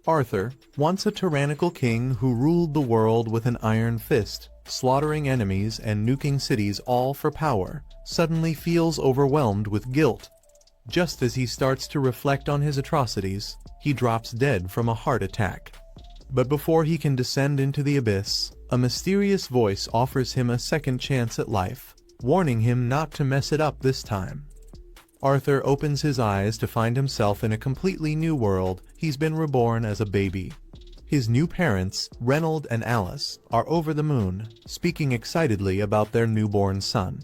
Arthur, once a tyrannical king who ruled the world with an iron fist, slaughtering enemies and nuking cities all for power, suddenly feels overwhelmed with guilt. Just as he starts to reflect on his atrocities, he drops dead from a heart attack. But before he can descend into the abyss, a mysterious voice offers him a second chance at life, warning him not to mess it up this time. Arthur opens his eyes to find himself in a completely new world. He's been reborn as a baby. His new parents, Reynold and Alice, are over the moon, speaking excitedly about their newborn son.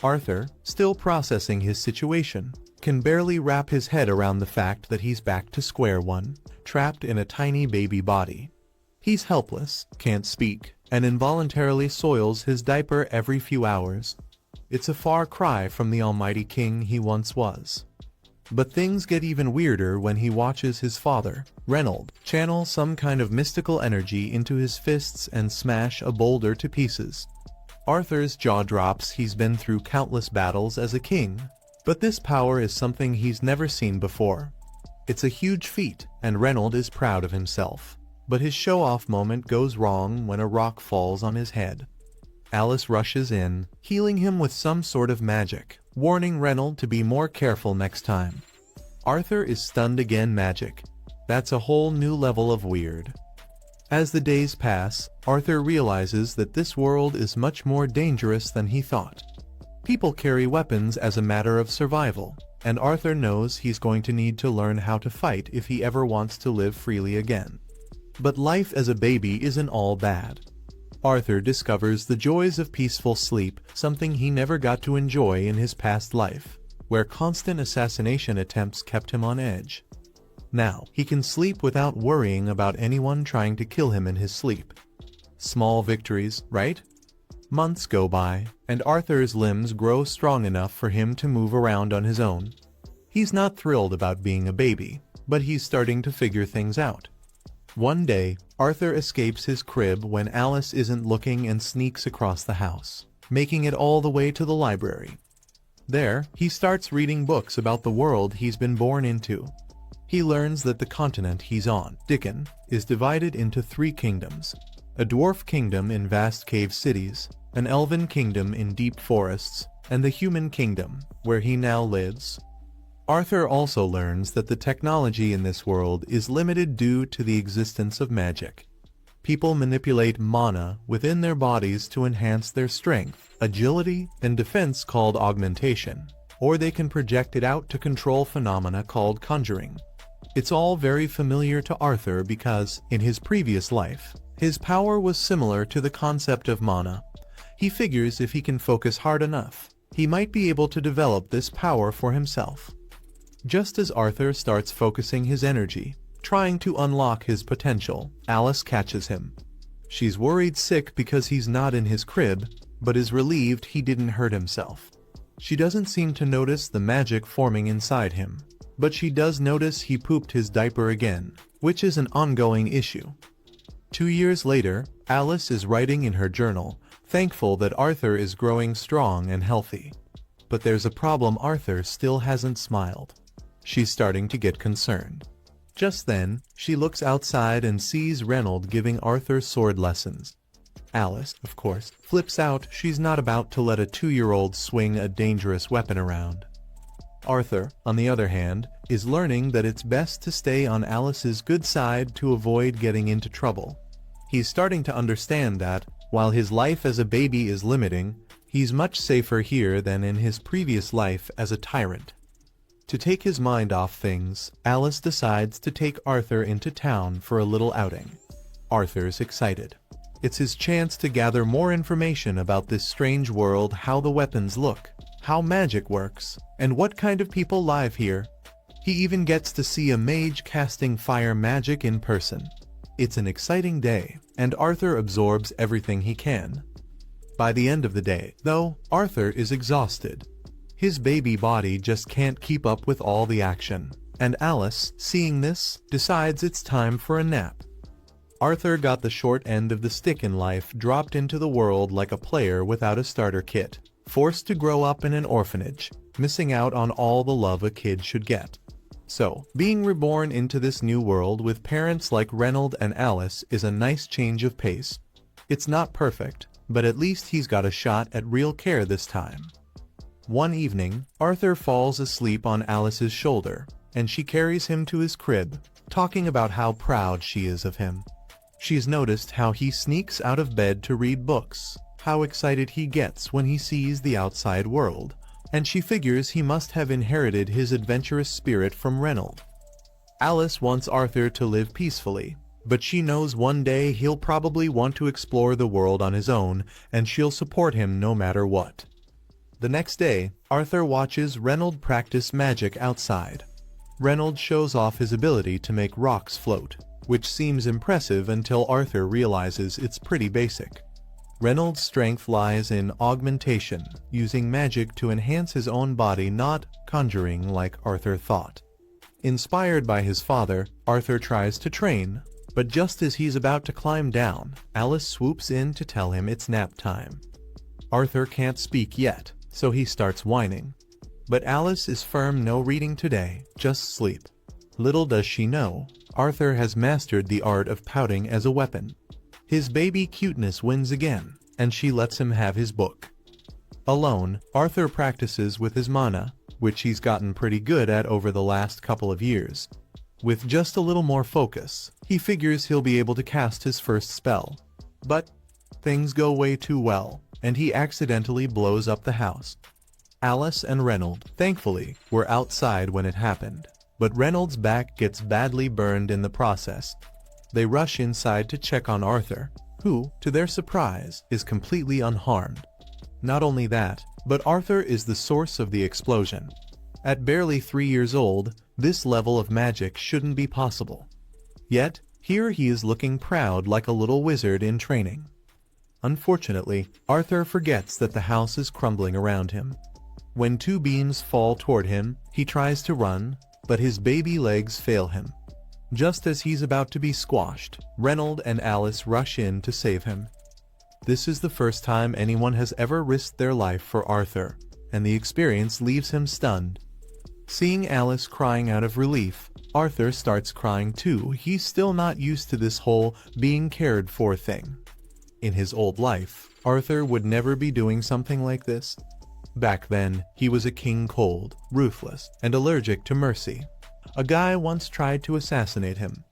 Arthur, still processing his situation, can barely wrap his head around the fact that he's back to square one, trapped in a tiny baby body. He's helpless, can't speak, and involuntarily soils his diaper every few hours. It's a far cry from the almighty king he once was. But things get even weirder when he watches his father, Reynold, channel some kind of mystical energy into his fists and smash a boulder to pieces. Arthur's jaw drops. He's been through countless battles as a king, but this power is something he's never seen before. It's a huge feat, and Reynold is proud of himself. But his show-off moment goes wrong when a rock falls on his head. Alice rushes in, healing him with some sort of magic, warning Reynold to be more careful next time. Arthur is stunned again. Magic. That's a whole new level of weird. As the days pass, Arthur realizes that this world is much more dangerous than he thought. People carry weapons as a matter of survival, and Arthur knows he's going to need to learn how to fight if he ever wants to live freely again. But life as a baby isn't all bad. Arthur discovers the joys of peaceful sleep, something he never got to enjoy in his past life, where constant assassination attempts kept him on edge. Now, he can sleep without worrying about anyone trying to kill him in his sleep. Small victories, right? Months go by, and Arthur's limbs grow strong enough for him to move around on his own. He's not thrilled about being a baby, but he's starting to figure things out. One day, Arthur escapes his crib when Alice isn't looking and sneaks across the house, making it all the way to the library. There, he starts reading books about the world he's been born into. He learns that the continent he's on, Dickon, is divided into 3 kingdoms: a dwarf kingdom in vast cave cities, an elven kingdom in deep forests, and the human kingdom, where he now lives. Arthur also learns that the technology in this world is limited due to the existence of magic. People manipulate mana within their bodies to enhance their strength, agility, and defense, called augmentation, or they can project it out to control phenomena called conjuring. It's all very familiar to Arthur because, in his previous life, his power was similar to the concept of mana. He figures if he can focus hard enough, he might be able to develop this power for himself. Just as Arthur starts focusing his energy, trying to unlock his potential, Alice catches him. She's worried sick because he's not in his crib, but is relieved he didn't hurt himself. She doesn't seem to notice the magic forming inside him, but she does notice he pooped his diaper again, which is an ongoing issue. 2 years later, Alice is writing in her journal, thankful that Arthur is growing strong and healthy. But there's a problem. Arthur still hasn't smiled. She's starting to get concerned. Just then, she looks outside and sees Reynold giving Arthur sword lessons. Alice, of course, flips out. She's not about to let a 2-year-old swing a dangerous weapon around. Arthur, on the other hand, is learning that it's best to stay on Alice's good side to avoid getting into trouble. He's starting to understand that, while his life as a baby is limiting, he's much safer here than in his previous life as a tyrant. To take his mind off things, Alice decides to take Arthur into town for a little outing. Arthur's excited. It's his chance to gather more information about this strange world, how the weapons look, how magic works, and what kind of people live here. He even gets to see a mage casting fire magic in person. It's an exciting day, and Arthur absorbs everything he can. By the end of the day, though, Arthur is exhausted. His baby body just can't keep up with all the action, and Alice, seeing this, decides it's time for a nap. Arthur got the short end of the stick in life, dropped into the world like a player without a starter kit, forced to grow up in an orphanage, missing out on all the love a kid should get. So, being reborn into this new world with parents like Reynold and Alice is a nice change of pace. It's not perfect, but at least he's got a shot at real care this time. One evening, Arthur falls asleep on Alice's shoulder, and she carries him to his crib, talking about how proud she is of him. She's noticed how he sneaks out of bed to read books, how excited he gets when he sees the outside world, and she figures he must have inherited his adventurous spirit from Reynold. Alice wants Arthur to live peacefully, but she knows one day he'll probably want to explore the world on his own, and she'll support him no matter what. The next day, Arthur watches Reynold practice magic outside. Reynold shows off his ability to make rocks float, which seems impressive until Arthur realizes it's pretty basic. Reynold's strength lies in augmentation, using magic to enhance his own body, not conjuring like Arthur thought. Inspired by his father, Arthur tries to train, but just as he's about to climb down, Alice swoops in to tell him it's nap time. Arthur can't speak yet, so he starts whining. But Alice is firm, no reading today, just sleep. Little does she know, Arthur has mastered the art of pouting as a weapon. His baby cuteness wins again, and she lets him have his book. Alone, Arthur practices with his mana, which he's gotten pretty good at over the last couple of years. With just a little more focus, he figures he'll be able to cast his first spell. But things go way too well, and he accidentally blows up the house. Alice and Reynold, thankfully, were outside when it happened, but Reynold's back gets badly burned in the process. They rush inside to check on Arthur, who, to their surprise, is completely unharmed. Not only that, but Arthur is the source of the explosion. At barely 3 years old, this level of magic shouldn't be possible. Yet, here he is looking proud like a little wizard in training. Unfortunately, Arthur forgets that the house is crumbling around him. When 2 beams fall toward him, he tries to run, but his baby legs fail him. Just as he's about to be squashed, Reynold and Alice rush in to save him. This is the first time anyone has ever risked their life for Arthur, and the experience leaves him stunned. Seeing Alice crying out of relief, Arthur starts crying too. He's still not used to this whole being cared for thing. In his old life, Arthur would never be doing something like this. Back then, he was a king, cold, ruthless, and allergic to mercy. A guy once tried to assassinate him.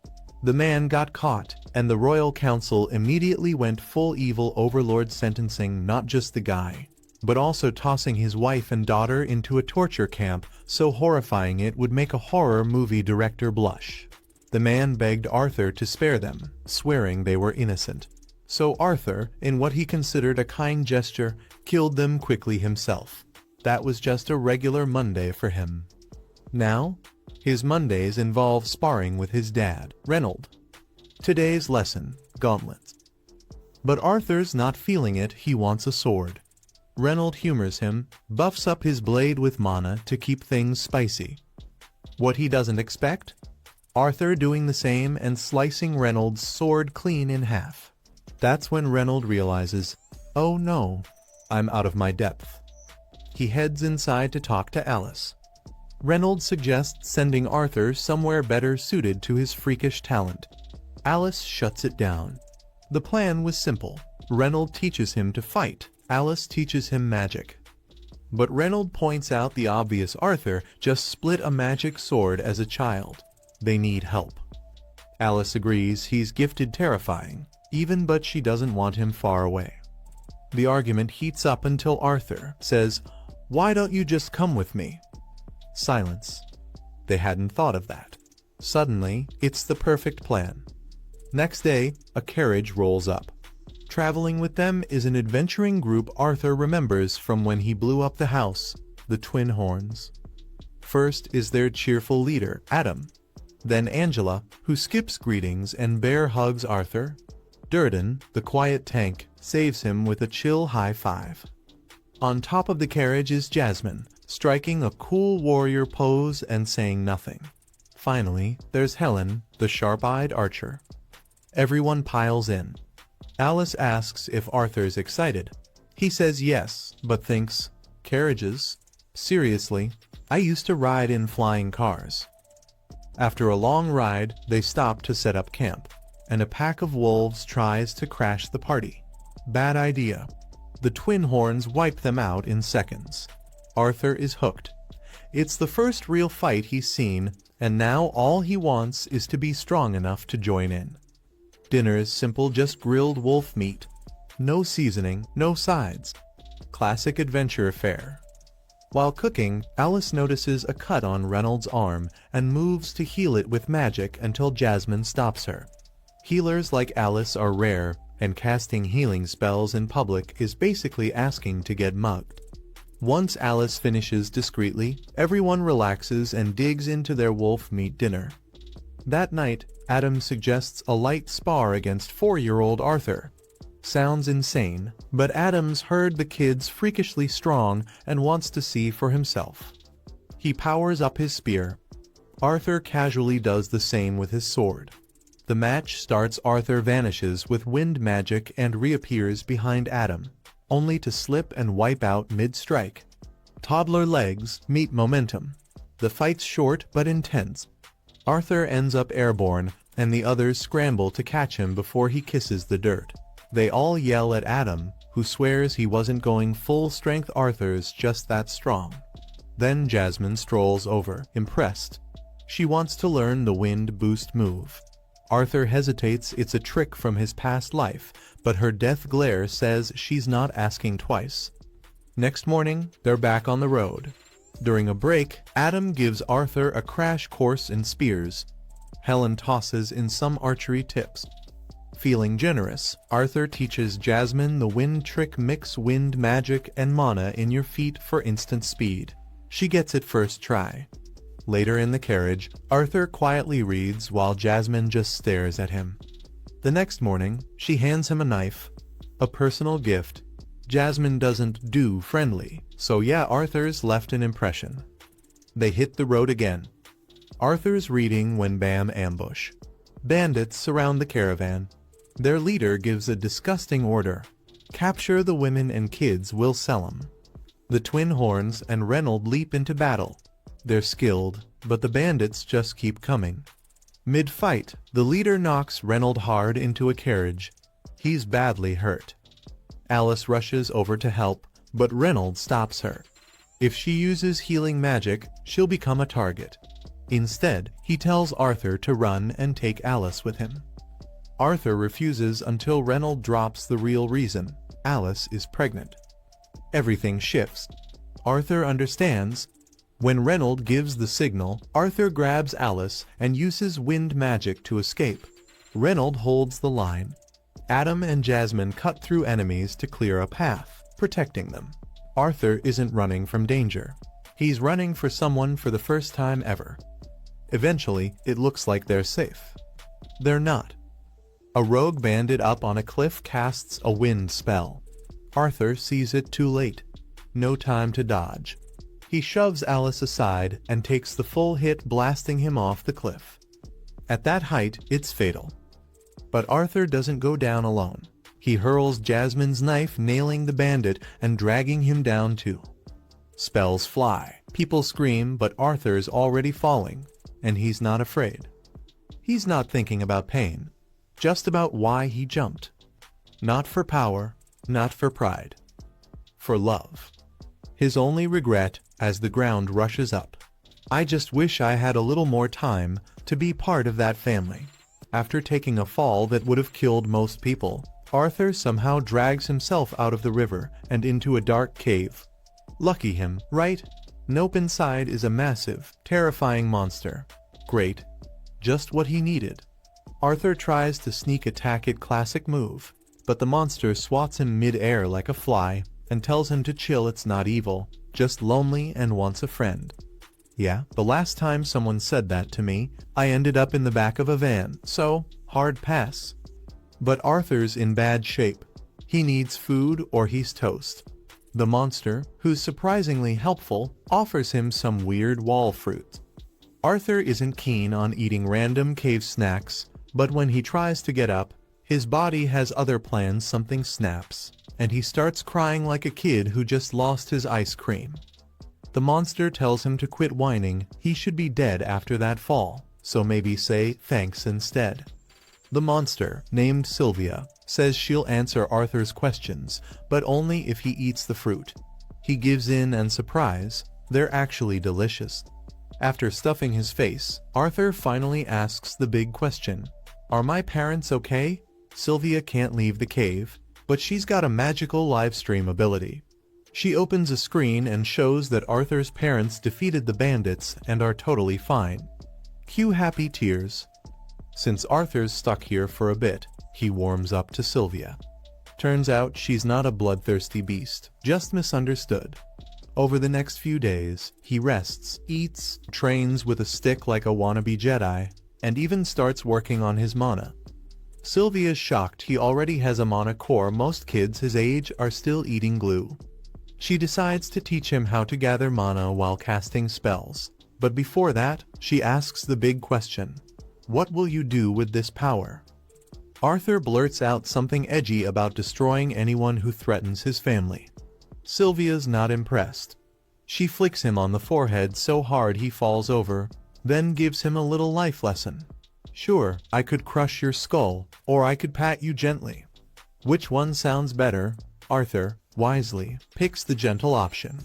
The man got caught, and the royal council immediately went full evil overlord, sentencing not just the guy, but also tossing his wife and daughter into a torture camp so horrifying it would make a horror movie director blush. The man begged Arthur to spare them, swearing they were innocent. So Arthur, in what he considered a kind gesture, killed them quickly himself. That was just a regular Monday for him. Now, his Mondays involve sparring with his dad, Reynold. Today's lesson, gauntlets. But Arthur's not feeling it, he wants a sword. Reynold humors him, buffs up his blade with mana to keep things spicy. What he doesn't expect? Arthur doing the same and slicing Reynold's sword clean in half. That's when Reynold realizes, oh no, I'm out of my depth. He heads inside to talk to Alice. Reynold suggests sending Arthur somewhere better suited to his freakish talent. Alice shuts it down. The plan was simple. Reynold teaches him to fight. Alice teaches him magic. But Reynold points out the obvious: Arthur just split a magic sword as a child. They need help. Alice agrees he's gifted terrifying, even, but she doesn't want him far away. The argument heats up until Arthur says, "Why don't you just come with me?" Silence. They hadn't thought of that. Suddenly, it's the perfect plan. Next day, a carriage rolls up. Traveling with them is an adventuring group Arthur remembers from when he blew up the house, the Twin Horns. First is their cheerful leader, Adam. Then Angela, who skips greetings and bear hugs Arthur. Durden, the quiet tank, saves him with a chill high five. On top of the carriage is Jasmine, striking a cool warrior pose and saying nothing. Finally, there's Helen, the sharp-eyed archer. Everyone piles in. Alice asks if Arthur's excited. He says yes, but thinks, carriages? Seriously? I used to ride in flying cars. After a long ride, they stop to set up camp, and a pack of wolves tries to crash the party. Bad idea. The twin horns wipe them out in seconds. Arthur is hooked. It's the first real fight he's seen, and now all he wants is to be strong enough to join in. Dinner is simple, just grilled wolf meat. No seasoning, no sides. Classic adventure fare. While cooking, Alice notices a cut on Reynolds' arm and moves to heal it with magic until Jasmine stops her. Healers like Alice are rare, and casting healing spells in public is basically asking to get mugged. Once Alice finishes discreetly, everyone relaxes and digs into their wolf meat dinner. That night, Adam suggests a light spar against 4-year-old Arthur. Sounds insane, but Adam's heard the kid's freakishly strong and wants to see for himself. He powers up his spear. Arthur casually does the same with his sword. The match starts. Arthur vanishes with wind magic and reappears behind Adam, only to slip and wipe out mid-strike. Toddler legs meet momentum. The fight's short but intense. Arthur ends up airborne, and the others scramble to catch him before he kisses the dirt. They all yell at Adam, who swears he wasn't going full strength. Arthur's just that strong. Then Jasmine strolls over, impressed. She wants to learn the wind boost move. Arthur hesitates. It's a trick from his past life, but her death glare says she's not asking twice. Next morning, they're back on the road. During a break, Adam gives Arthur a crash course in spears. Helen tosses in some archery tips. Feeling generous, Arthur teaches Jasmine the wind trick. Mix wind magic and mana in your feet for instant speed. She gets it first try. Later in the carriage, Arthur quietly reads while Jasmine just stares at him. The next morning, she hands him a knife. A personal gift. Jasmine doesn't do friendly, so yeah, Arthur's left an impression. They hit the road again. Arthur's reading when Bam ambush. Bandits surround the caravan. Their leader gives a disgusting order. Capture the women and kids, we'll sell them. The twin horns and Reynolds leap into battle. They're skilled, but the bandits just keep coming. Mid-fight, the leader knocks Reynolds hard into a carriage. He's badly hurt. Alice rushes over to help, but Reynolds stops her. If she uses healing magic, she'll become a target. Instead, he tells Arthur to run and take Alice with him. Arthur refuses until Reynolds drops the real reason. Alice is pregnant. Everything shifts. Arthur understands. When Reynolds gives the signal, Arthur grabs Alice and uses wind magic to escape. Reynolds holds the line. Adam and Jasmine cut through enemies to clear a path, protecting them. Arthur isn't running from danger. He's running for someone for the first time ever. Eventually, it looks like they're safe. They're not. A rogue bandit up on a cliff casts a wind spell. Arthur sees it too late. No time to dodge. He shoves Alice aside and takes the full hit, blasting him off the cliff. At that height, it's fatal. But Arthur doesn't go down alone. He hurls Jasmine's knife, nailing the bandit and dragging him down too. Spells fly. People scream, but Arthur's already falling, and he's not afraid. He's not thinking about pain, just about why he jumped. Not for power, not for pride. For love. His only regret as the ground rushes up. I just wish I had a little more time to be part of that family. After taking a fall that would have killed most people, Arthur somehow drags himself out of the river and into a dark cave. Lucky him, right? Nope, inside is a massive, terrifying monster. Great. Just what he needed. Arthur tries to sneak attack it, classic move, but the monster swats him mid-air like a fly and tells him to chill. It's not evil, just lonely and wants a friend. Yeah, the last time someone said that to me, I ended up in the back of a van, so, hard pass. But Arthur's in bad shape. He needs food or he's toast. The monster, who's surprisingly helpful, offers him some weird wall fruit. Arthur isn't keen on eating random cave snacks, but when he tries to get up, his body has other plans. Something snaps, and he starts crying like a kid who just lost his ice cream. The monster tells him to quit whining. He should be dead after that fall. so maybe say thanks instead. The monster, named Sylvia, says she'll answer Arthur's questions, but only if he eats the fruit. He gives in and surprise, they're actually delicious. After stuffing his face, Arthur finally asks the big question. Are my parents okay? Sylvia can't leave the cave, but she's got a magical live stream ability. She opens a screen and shows that Arthur's parents defeated the bandits and are totally fine. Cue happy tears. Since Arthur's stuck here for a bit, he warms up to Sylvia. Turns out she's not a bloodthirsty beast, just misunderstood. Over the next few days, he rests, eats, trains with a stick like a wannabe Jedi, and even starts working on his mana. Sylvia's shocked he already has a mana core. Most kids his age are still eating glue. She decides to teach him how to gather mana while casting spells. But before that, she asks the big question. What will you do with this power? Arthur blurts out something edgy about destroying anyone who threatens his family. Sylvia's not impressed. She flicks him on the forehead so hard he falls over, then gives him a little life lesson. Sure, I could crush your skull, or I could pat you gently. Which one sounds better? Arthur, wisely, picks the gentle option.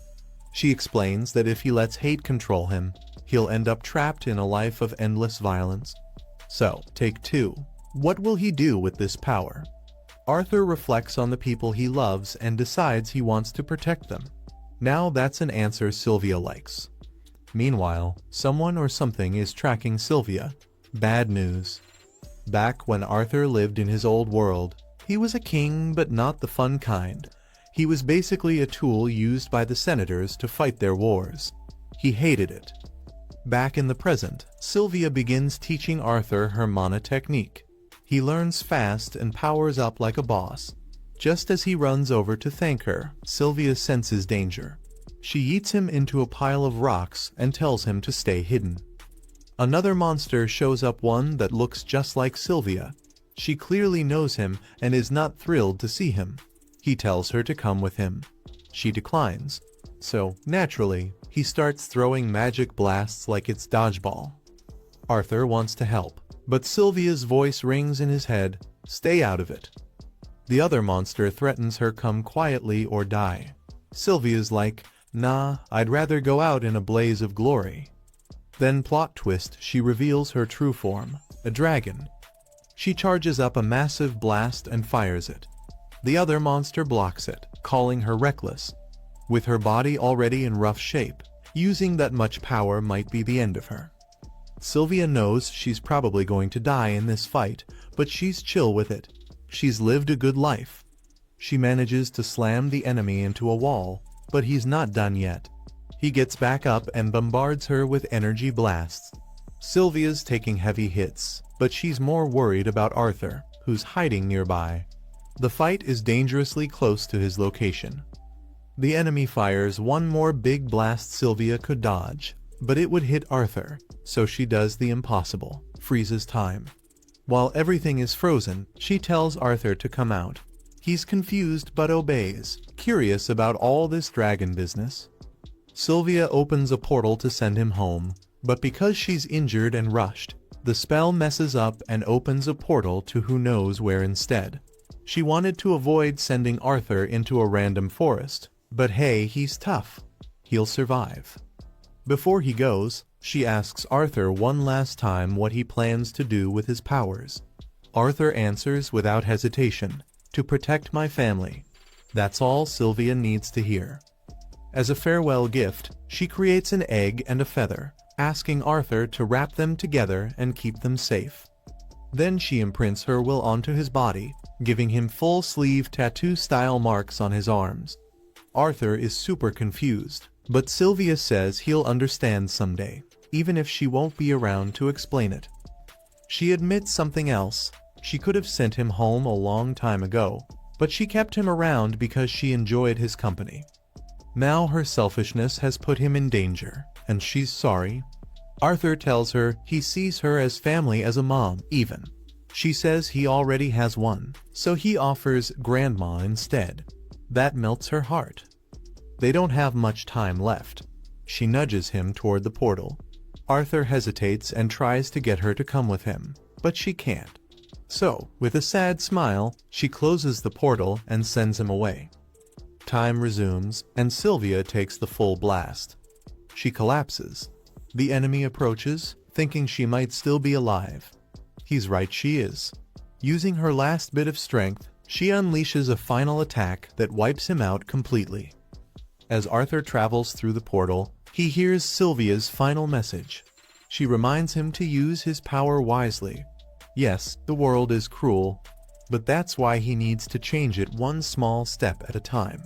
She explains that if he lets hate control him, he'll end up trapped in a life of endless violence. So, take two. What will he do with this power? Arthur reflects on the people he loves and decides he wants to protect them. Now that's an answer Sylvia likes. Meanwhile, someone or something is tracking Sylvia. Bad news. Back when Arthur lived in his old world, he was a king, but not the fun kind. He was basically a tool used by the senators to fight their wars. He hated it. Back in the present, Sylvia begins teaching Arthur her mana technique. He learns fast and powers up like a boss. Just as he runs over to thank her, Sylvia senses danger. She yeets him into a pile of rocks and tells him to stay hidden. Another monster shows up, one that looks just like Sylvia. She clearly knows him and is not thrilled to see him. He tells her to come with him. She declines. So, naturally, he starts throwing magic blasts like it's dodgeball. Arthur wants to help, but Sylvia's voice rings in his head, stay out of it. The other monster threatens her, come quietly or die. Sylvia's like, nah, I'd rather go out in a blaze of glory. Then plot twist, she reveals her true form, a dragon. She charges up a massive blast and fires it. The other monster blocks it, calling her reckless. With her body already in rough shape, using that much power might be the end of her. Sylvia knows she's probably going to die in this fight, but she's chill with it. She's lived a good life. She manages to slam the enemy into a wall, but he's not done yet. He gets back up and bombards her with energy blasts. Sylvia's taking heavy hits, but she's more worried about Arthur, who's hiding nearby. The fight is dangerously close to his location. The enemy fires one more big blast Sylvia could dodge, but it would hit Arthur, so she does the impossible, freezes time. While everything is frozen, she tells Arthur to come out. He's confused but obeys, curious about all this dragon business. Sylvia opens a portal to send him home, but because she's injured and rushed, the spell messes up and opens a portal to who knows where instead. She wanted to avoid sending Arthur into a random forest, but hey, he's tough. He'll survive. Before he goes, she asks Arthur one last time what he plans to do with his powers. Arthur answers without hesitation, to protect my family. That's all Sylvia needs to hear. As a farewell gift, she creates an egg and a feather, asking Arthur to wrap them together and keep them safe. Then she imprints her will onto his body, giving him full sleeve tattoo-style marks on his arms. Arthur is super confused, but Sylvia says he'll understand someday, even if she won't be around to explain it. She admits something else. She could have sent him home a long time ago, but she kept him around because she enjoyed his company. Now her selfishness has put him in danger, and she's sorry. Arthur tells her he sees her as family, as a mom, even. She says he already has one, so he offers grandma instead. That melts her heart. They don't have much time left. She nudges him toward the portal. Arthur hesitates and tries to get her to come with him, but she can't. So, with a sad smile, she closes the portal and sends him away. Time resumes, and Sylvia takes the full blast. She collapses. The enemy approaches, thinking she might still be alive. He's right, she is. Using her last bit of strength, she unleashes a final attack that wipes him out completely. As Arthur travels through the portal, he hears Sylvia's final message. She reminds him to use his power wisely. Yes, the world is cruel, but that's why he needs to change it one small step at a time.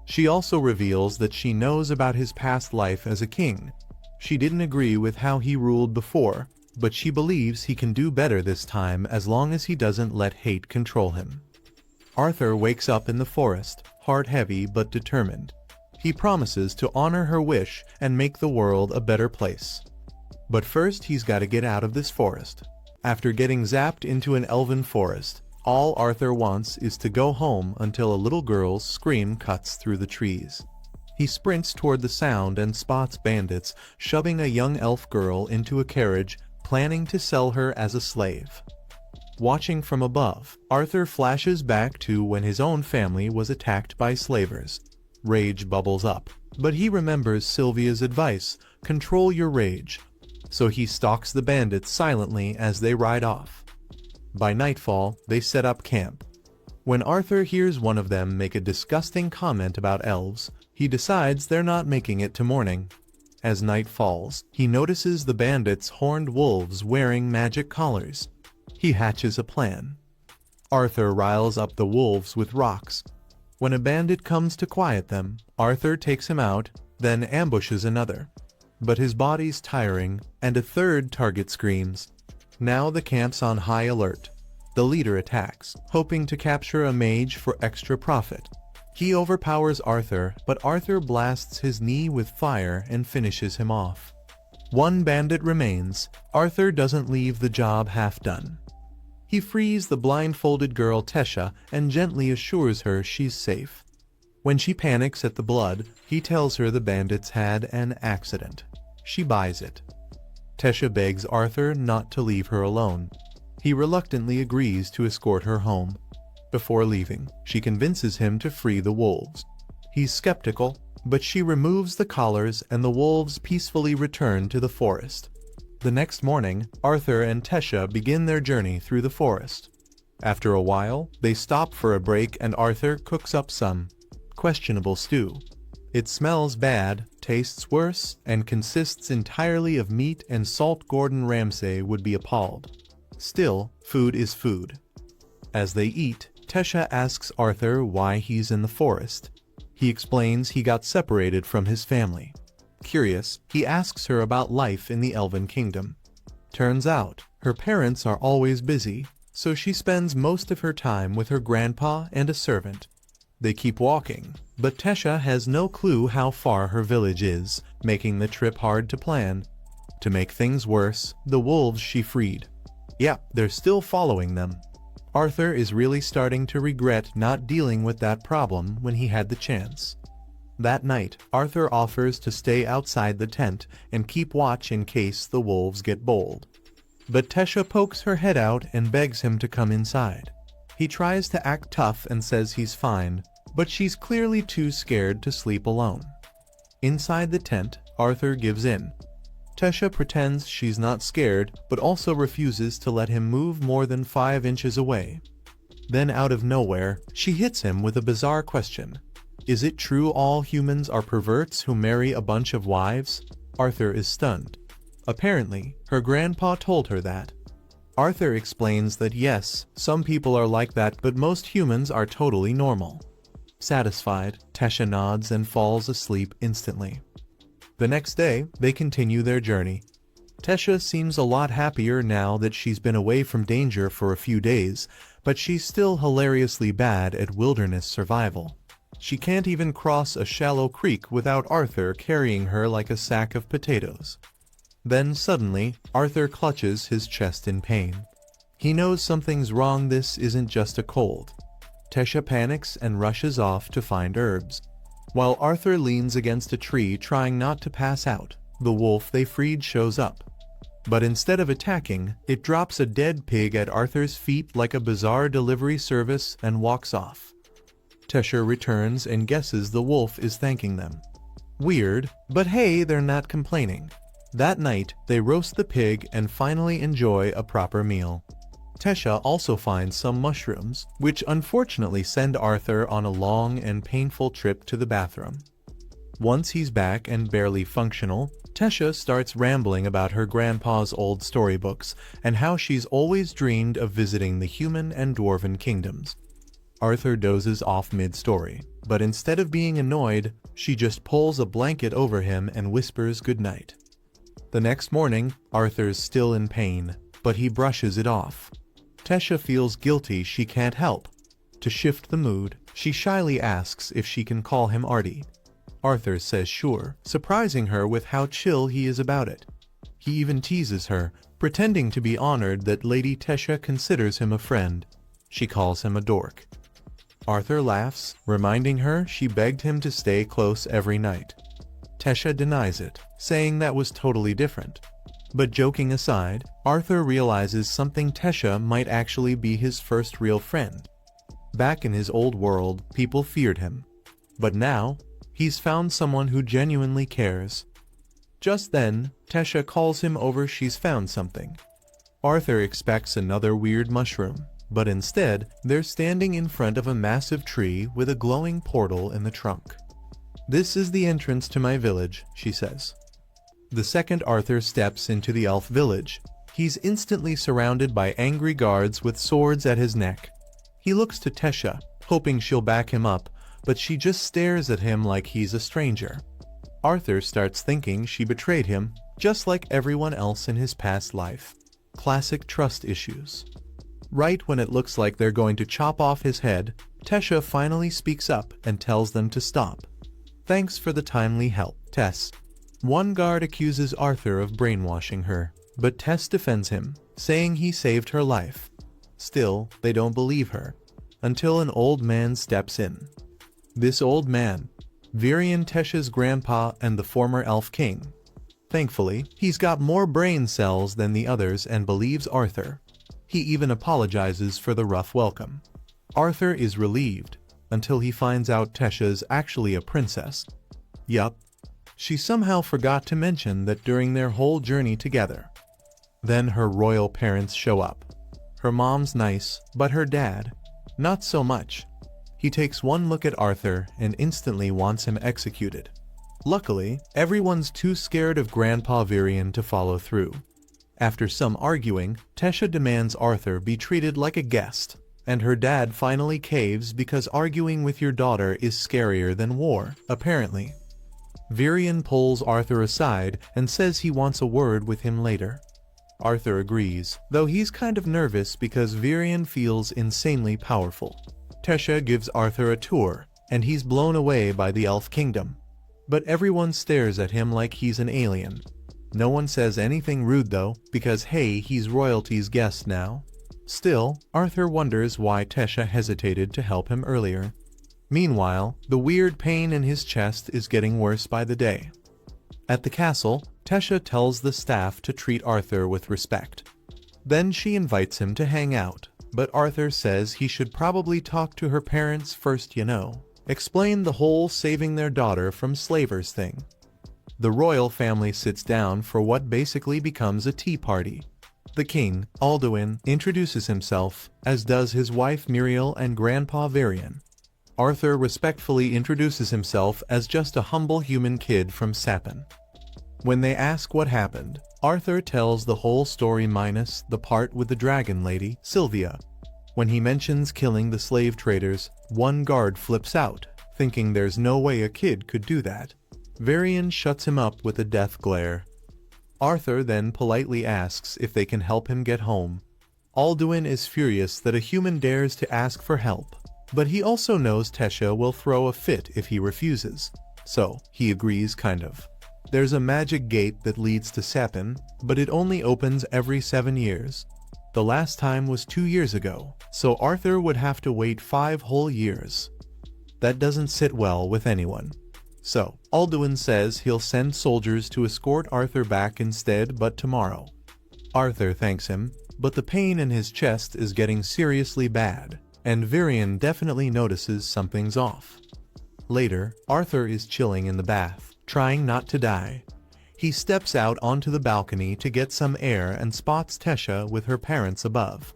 She also reveals that she knows about his past life as a king. She didn't agree with how he ruled before, but she believes he can do better this time as long as he doesn't let hate control him. Arthur wakes up in the forest, heart heavy but determined. He promises to honor her wish and make the world a better place. But first he's got to get out of this forest. After getting zapped into an elven forest, all Arthur wants is to go home until a little girl's scream cuts through the trees. He sprints toward the sound and spots bandits shoving a young elf girl into a carriage, planning to sell her as a slave. Watching from above, Arthur flashes back to when his own family was attacked by slavers. Rage bubbles up, but he remembers Sylvia's advice, control your rage, so he stalks the bandits silently as they ride off. By nightfall, they set up camp. When Arthur hears one of them make a disgusting comment about elves, he decides they're not making it to morning. As night falls, he notices the bandits' horned wolves wearing magic collars. He hatches a plan. Arthur riles up the wolves with rocks. When a bandit comes to quiet them, Arthur takes him out, then ambushes another. But his body's tiring, and a third target screams. Now the camp's on high alert. The leader attacks, hoping to capture a mage for extra profit. He overpowers Arthur, but Arthur blasts his knee with fire and finishes him off. One bandit remains. Arthur doesn't leave the job half done. He frees the blindfolded girl Tesha and gently assures her she's safe. When she panics at the blood, he tells her the bandits had an accident. She buys it. Tesha begs Arthur not to leave her alone. He reluctantly agrees to escort her home. Before leaving, she convinces him to free the wolves. He's skeptical, but she removes the collars and the wolves peacefully return to the forest. The next morning, Arthur and Tesha begin their journey through the forest. After a while, they stop for a break and Arthur cooks up some questionable stew. It smells bad, tastes worse, and consists entirely of meat and salt. Gordon Ramsay would be appalled. Still, food is food. As they eat, Tesha asks Arthur why he's in the forest. He explains he got separated from his family. Curious, he asks her about life in the Elven Kingdom. Turns out, her parents are always busy, so she spends most of her time with her grandpa and a servant. They keep walking, but Tesha has no clue how far her village is, making the trip hard to plan. To make things worse, the wolves she freed. Yeah, they're still following them. Arthur is really starting to regret not dealing with that problem when he had the chance. That night, Arthur offers to stay outside the tent and keep watch in case the wolves get bold. But Tesha pokes her head out and begs him to come inside. He tries to act tough and says he's fine, but she's clearly too scared to sleep alone. Inside the tent, Arthur gives in. Tesha pretends she's not scared, but also refuses to let him move more than 5 inches away. Then out of nowhere, she hits him with a bizarre question. Is it true all humans are perverts who marry a bunch of wives? Arthur is stunned. Apparently, her grandpa told her that. Arthur explains that yes, some people are like that, but most humans are totally normal. Satisfied, Tesha nods and falls asleep instantly. The next day, they continue their journey. Tesha seems a lot happier now that she's been away from danger for a few days, but she's still hilariously bad at wilderness survival. She can't even cross a shallow creek without Arthur carrying her like a sack of potatoes. Then suddenly, Arthur clutches his chest in pain. He knows something's wrong. This isn't just a cold. Tesha panics and rushes off to find herbs. While Arthur leans against a tree trying not to pass out, the wolf they freed shows up. But instead of attacking, it drops a dead pig at Arthur's feet like a bizarre delivery service and walks off. Tesha returns and guesses the wolf is thanking them. Weird, but hey, they're not complaining. That night, they roast the pig and finally enjoy a proper meal. Tesha also finds some mushrooms, which unfortunately send Arthur on a long and painful trip to the bathroom. Once he's back and barely functional, Tesha starts rambling about her grandpa's old storybooks and how she's always dreamed of visiting the human and dwarven kingdoms. Arthur dozes off mid-story, but instead of being annoyed, she just pulls a blanket over him and whispers goodnight. The next morning, Arthur's still in pain, but he brushes it off. Tesha feels guilty she can't help. To shift the mood, she shyly asks if she can call him Artie. Arthur says sure, surprising her with how chill he is about it. He even teases her, pretending to be honored that Lady Tesha considers him a friend. She calls him a dork. Arthur laughs, reminding her she begged him to stay close every night. Tesha denies it, saying that was totally different. But joking aside, Arthur realizes something: Tesha might actually be his first real friend. Back in his old world, people feared him. But now, he's found someone who genuinely cares. Just then, Tesha calls him over. She's found something. Arthur expects another weird mushroom, but instead, they're standing in front of a massive tree with a glowing portal in the trunk. "This is the entrance to my village," she says. The second Arthur steps into the elf village, he's instantly surrounded by angry guards with swords at his neck. He looks to Tesha, hoping she'll back him up, but she just stares at him like he's a stranger. Arthur starts thinking she betrayed him, just like everyone else in his past life. Classic trust issues. Right when it looks like they're going to chop off his head, Tesha finally speaks up and tells them to stop. "Thanks for the timely help, Tess." One guard accuses Arthur of brainwashing her, but Tess defends him, saying he saved her life. Still, they don't believe her, until an old man steps in. This old man, Virion, Tesha's grandpa and the former elf king. Thankfully, he's got more brain cells than the others and believes Arthur. He even apologizes for the rough welcome. Arthur is relieved, until he finds out Tesha's actually a princess. Yup. She somehow forgot to mention that during their whole journey together. Then her royal parents show up. Her mom's nice, but her dad, not so much. He takes one look at Arthur and instantly wants him executed. Luckily, everyone's too scared of Grandpa Virion to follow through. After some arguing, Tesha demands Arthur be treated like a guest, and her dad finally caves because arguing with your daughter is scarier than war, apparently. Virion pulls Arthur aside and says he wants a word with him later. Arthur agrees, though he's kind of nervous because Virion feels insanely powerful. Tesha gives Arthur a tour, and he's blown away by the elf kingdom. But everyone stares at him like he's an alien. No one says anything rude though, because hey, he's royalty's guest now. Still, Arthur wonders why Tesha hesitated to help him earlier. Meanwhile, the weird pain in his chest is getting worse by the day. At the castle, Tesha tells the staff to treat Arthur with respect. Then she invites him to hang out, but Arthur says he should probably talk to her parents first, explain the whole saving their daughter from slavers thing. The royal family sits down for what basically becomes a tea party. The king, Alduin, introduces himself, as does his wife Muriel and Grandpa Virion. Arthur respectfully introduces himself as just a humble human kid from Sapin. When they ask what happened, Arthur tells the whole story minus the part with the dragon lady, Sylvia. When he mentions killing the slave traders, one guard flips out, thinking there's no way a kid could do that. Virion shuts him up with a death glare. Arthur then politely asks if they can help him get home. Alduin is furious that a human dares to ask for help, but he also knows Tesha will throw a fit if he refuses, so he agrees kind of. There's a magic gate that leads to Sapin, but it only opens every 7 years. The last time was 2 years ago, so Arthur would have to wait 5 whole years. That doesn't sit well with anyone. So, Alduin says he'll send soldiers to escort Arthur back instead, but tomorrow. Arthur thanks him, but the pain in his chest is getting seriously bad, and Virion definitely notices something's off. Later, Arthur is chilling in the bath, trying not to die. He steps out onto the balcony to get some air and spots Tesha with her parents above.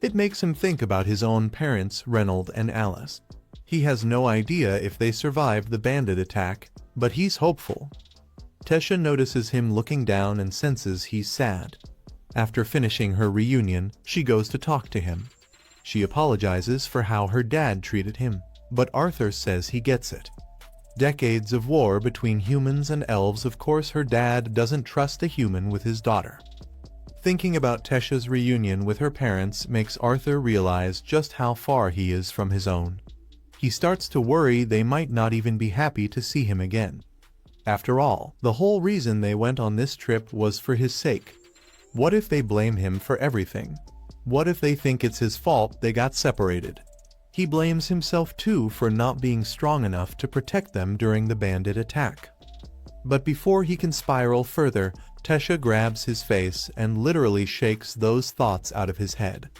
It makes him think about his own parents, Reynold and Alice. He has no idea if they survived the bandit attack, but he's hopeful. Tesha notices him looking down and senses he's sad. After finishing her reunion, she goes to talk to him. She apologizes for how her dad treated him, but Arthur says he gets it. Decades of war between humans and elves, of course her dad doesn't trust a human with his daughter. Thinking about Tesha's reunion with her parents makes Arthur realize just how far he is from his own. He starts to worry they might not even be happy to see him again. After all, the whole reason they went on this trip was for his sake. What if they blame him for everything? What if they think it's his fault they got separated? He blames himself too for not being strong enough to protect them during the bandit attack. But before he can spiral further, Tesha grabs his face and literally shakes those thoughts out of his head.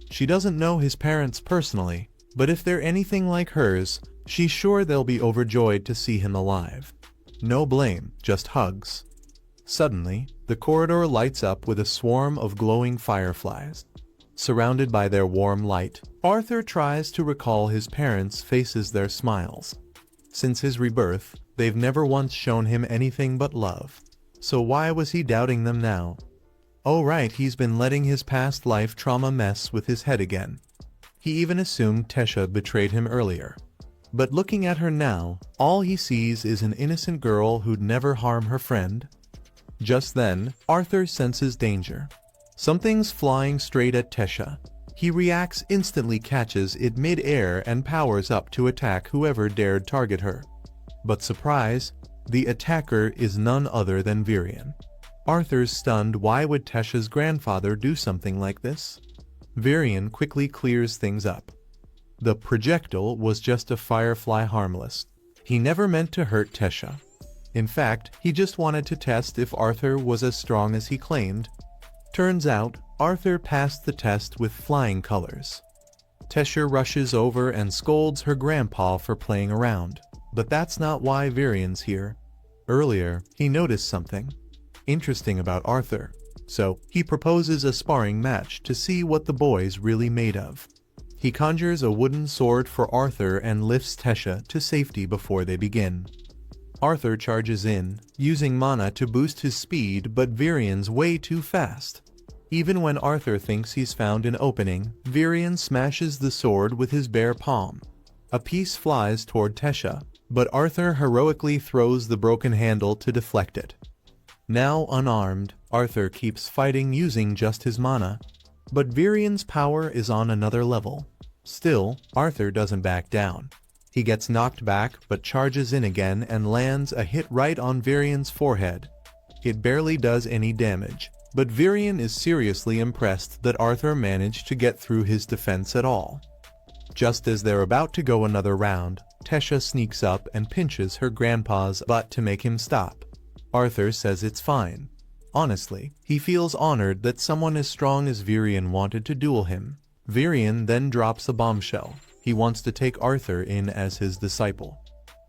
She doesn't know his parents personally, but if they're anything like hers, she's sure they'll be overjoyed to see him alive. No blame, just hugs. Suddenly, the corridor lights up with a swarm of glowing fireflies. Surrounded by their warm light, Arthur tries to recall his parents' faces, their smiles. Since his rebirth, they've never once shown him anything but love. So why was he doubting them now? Oh right, he's been letting his past life trauma mess with his head again. He even assumed Tesha betrayed him earlier. But looking at her now, all he sees is an innocent girl who'd never harm her friend. Just then, Arthur senses danger. Something's flying straight at Tesha. He reacts instantly, catches it mid-air and powers up to attack whoever dared target her. But surprise, the attacker is none other than Virion. Arthur's stunned. Why would Tesha's grandfather do something like this? Virion quickly clears things up. The projectile was just a firefly, harmless. He never meant to hurt Tesha. In fact, he just wanted to test if Arthur was as strong as he claimed. Turns out, Arthur passed the test with flying colors. Tesha rushes over and scolds her grandpa for playing around. But that's not why Virion's here. Earlier, he noticed something interesting about Arthur. So, he proposes a sparring match to see what the boy's really made of. He conjures a wooden sword for Arthur and lifts Tesha to safety before they begin. Arthur charges in, using mana to boost his speed, but Virion's way too fast. Even when Arthur thinks he's found an opening, Virion smashes the sword with his bare palm. A piece flies toward Tesha, but Arthur heroically throws the broken handle to deflect it. Now unarmed, Arthur keeps fighting using just his mana. But Virion's power is on another level. Still, Arthur doesn't back down. He gets knocked back but charges in again and lands a hit right on Virion's forehead. It barely does any damage, but Virion is seriously impressed that Arthur managed to get through his defense at all. Just as they're about to go another round, Tesha sneaks up and pinches her grandpa's butt to make him stop. Arthur says it's fine. Honestly, he feels honored that someone as strong as Virion wanted to duel him. Virion then drops a bombshell. He wants to take Arthur in as his disciple.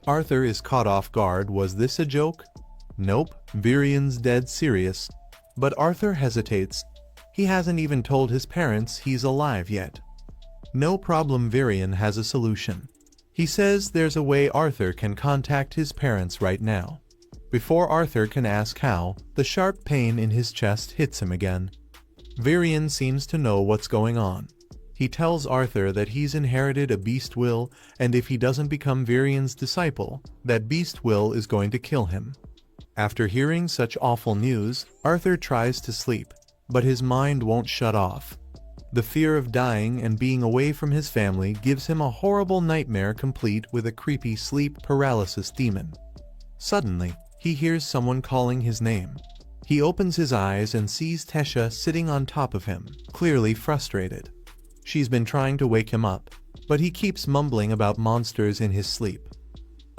Arthur is caught off guard. Was this a joke? Nope, Virion's dead serious. But Arthur hesitates. He hasn't even told his parents he's alive yet. No problem, Virion has a solution. He says there's a way Arthur can contact his parents right now. Before Arthur can ask how, the sharp pain in his chest hits him again. Virion seems to know what's going on. He tells Arthur that he's inherited a beast will, and if he doesn't become Virion's disciple, that beast will is going to kill him. After hearing such awful news, Arthur tries to sleep, but his mind won't shut off. The fear of dying and being away from his family gives him a horrible nightmare complete with a creepy sleep paralysis demon. Suddenly, he hears someone calling his name. He opens his eyes and sees Tesha sitting on top of him, clearly frustrated. She's been trying to wake him up, but he keeps mumbling about monsters in his sleep.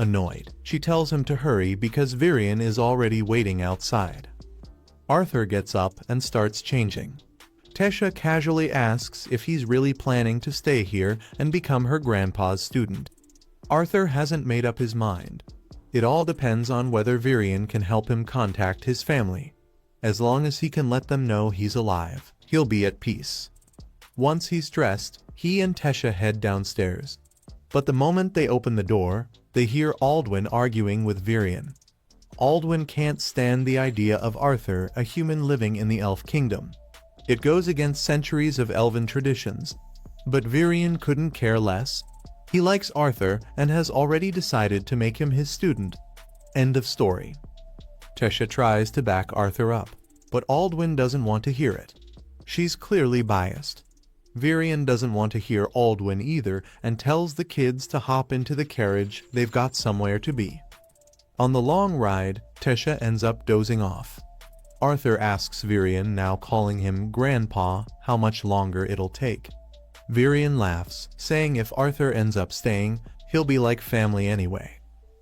Annoyed, she tells him to hurry because Virion is already waiting outside. Arthur gets up and starts changing. Tesha casually asks if he's really planning to stay here and become her grandpa's student. Arthur hasn't made up his mind. It all depends on whether Virion can help him contact his family. As long as he can let them know he's alive, he'll be at peace. Once he's dressed, he and Tesha head downstairs. But the moment they open the door, they hear Aldwin arguing with Virion. Aldwin can't stand the idea of Arthur, a human living in the Elf Kingdom. It goes against centuries of elven traditions. But Virion couldn't care less. He likes Arthur and has already decided to make him his student. End of story. Tesha tries to back Arthur up, but Aldwin doesn't want to hear it. She's clearly biased. Virion doesn't want to hear Aldwin either and tells the kids to hop into the carriage, they've got somewhere to be. On the long ride, Tesha ends up dozing off. Arthur asks Virion, now calling him Grandpa, how much longer it'll take. Virion laughs, saying if Arthur ends up staying, he'll be like family anyway.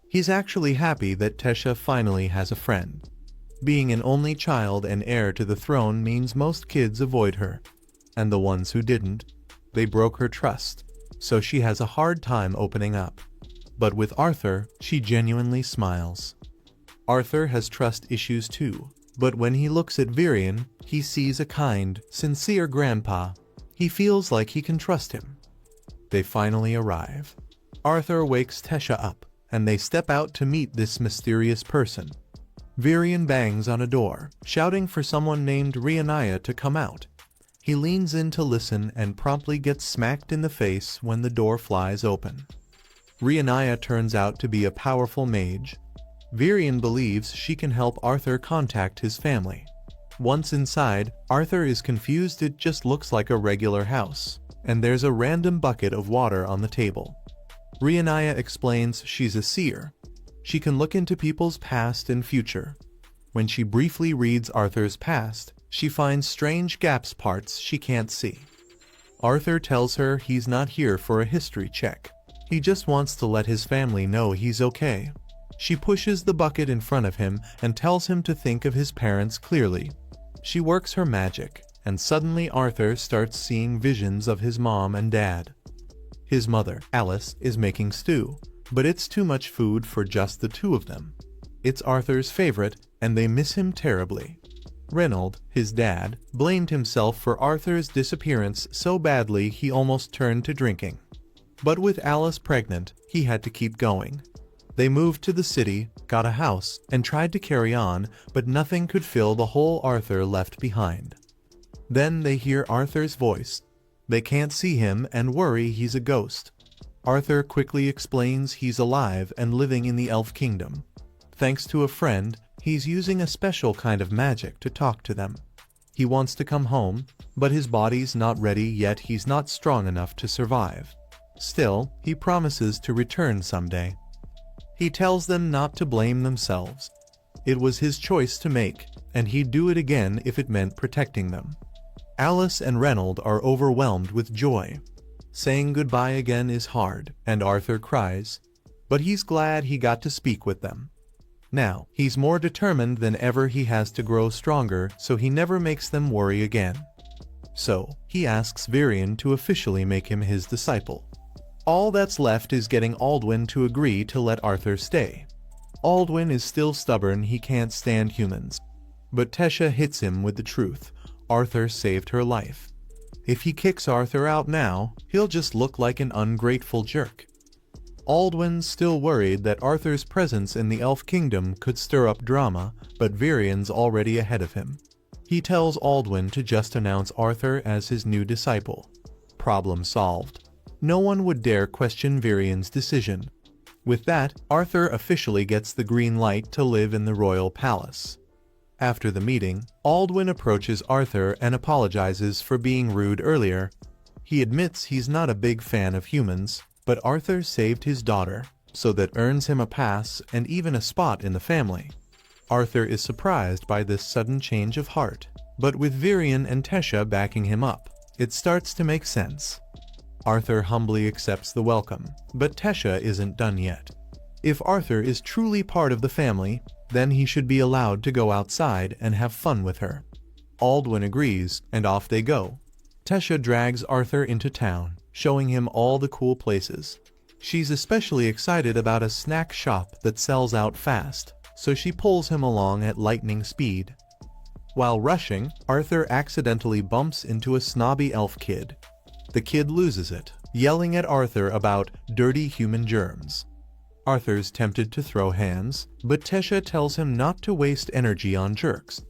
He's actually happy that Tesha finally has a friend. Being an only child and heir to the throne means most kids avoid her. And the ones who didn't, they broke her trust, so she has a hard time opening up. But with Arthur, she genuinely smiles. Arthur has trust issues too, but when he looks at Virion, he sees a kind, sincere grandpa. He feels like he can trust him. They finally arrive. Arthur wakes Tesha up, and they step out to meet this mysterious person. Virion bangs on a door, shouting for someone named Rhiannia to come out. He leans in to listen and promptly gets smacked in the face when the door flies open. Rhiannia turns out to be a powerful mage. Virion believes she can help Arthur contact his family. Once inside, Arthur is confused. It just looks like a regular house, and there's a random bucket of water on the table. Rhiannia explains she's a seer. She can look into people's past and future. When she briefly reads Arthur's past, she finds strange gaps, parts she can't see. Arthur tells her he's not here for a history check. He just wants to let his family know he's okay. She pushes the bucket in front of him and tells him to think of his parents clearly. She works her magic, and suddenly Arthur starts seeing visions of his mom and dad. His mother, Alice, is making stew, but it's too much food for just the two of them. It's Arthur's favorite, and they miss him terribly. Reynold, his dad, blamed himself for Arthur's disappearance so badly he almost turned to drinking. But with Alice pregnant, he had to keep going. They moved to the city, got a house, and tried to carry on, but nothing could fill the hole Arthur left behind. Then they hear Arthur's voice. They can't see him and worry he's a ghost. Arthur quickly explains he's alive and living in the Elf Kingdom. Thanks to a friend, he's using a special kind of magic to talk to them. He wants to come home, but his body's not ready yet. He's not strong enough to survive. Still, he promises to return someday. He tells them not to blame themselves. It was his choice to make, and he'd do it again if it meant protecting them. Alice and Reynold are overwhelmed with joy. Saying goodbye again is hard, and Arthur cries. But he's glad he got to speak with them. Now, he's more determined than ever. He has to grow stronger, so he never makes them worry again. So, he asks Virion to officially make him his disciple. All that's left is getting Aldwin to agree to let Arthur stay. Aldwin is still stubborn. He can't stand humans. But Tesha hits him with the truth. Arthur saved her life. If he kicks Arthur out now, he'll just look like an ungrateful jerk. Aldwin's still worried that Arthur's presence in the Elf Kingdom could stir up drama, but Virion's already ahead of him. He tells Aldwin to just announce Arthur as his new disciple. Problem solved. No one would dare question Virion's decision. With that, Arthur officially gets the green light to live in the royal palace. After the meeting, Aldwin approaches Arthur and apologizes for being rude earlier. He admits he's not a big fan of humans, but Arthur saved his daughter, so that earns him a pass and even a spot in the family. Arthur is surprised by this sudden change of heart, but with Virion and Tesha backing him up, it starts to make sense. Arthur humbly accepts the welcome, but Tesha isn't done yet. If Arthur is truly part of the family, then he should be allowed to go outside and have fun with her. Aldwin agrees, and off they go. Tesha drags Arthur into town, showing him all the cool places. She's especially excited about a snack shop that sells out fast, so she pulls him along at lightning speed. While rushing, Arthur accidentally bumps into a snobby elf kid. The kid loses it, yelling at Arthur about dirty human germs. Arthur's tempted to throw hands, but Tesha tells him not to waste energy on jerks.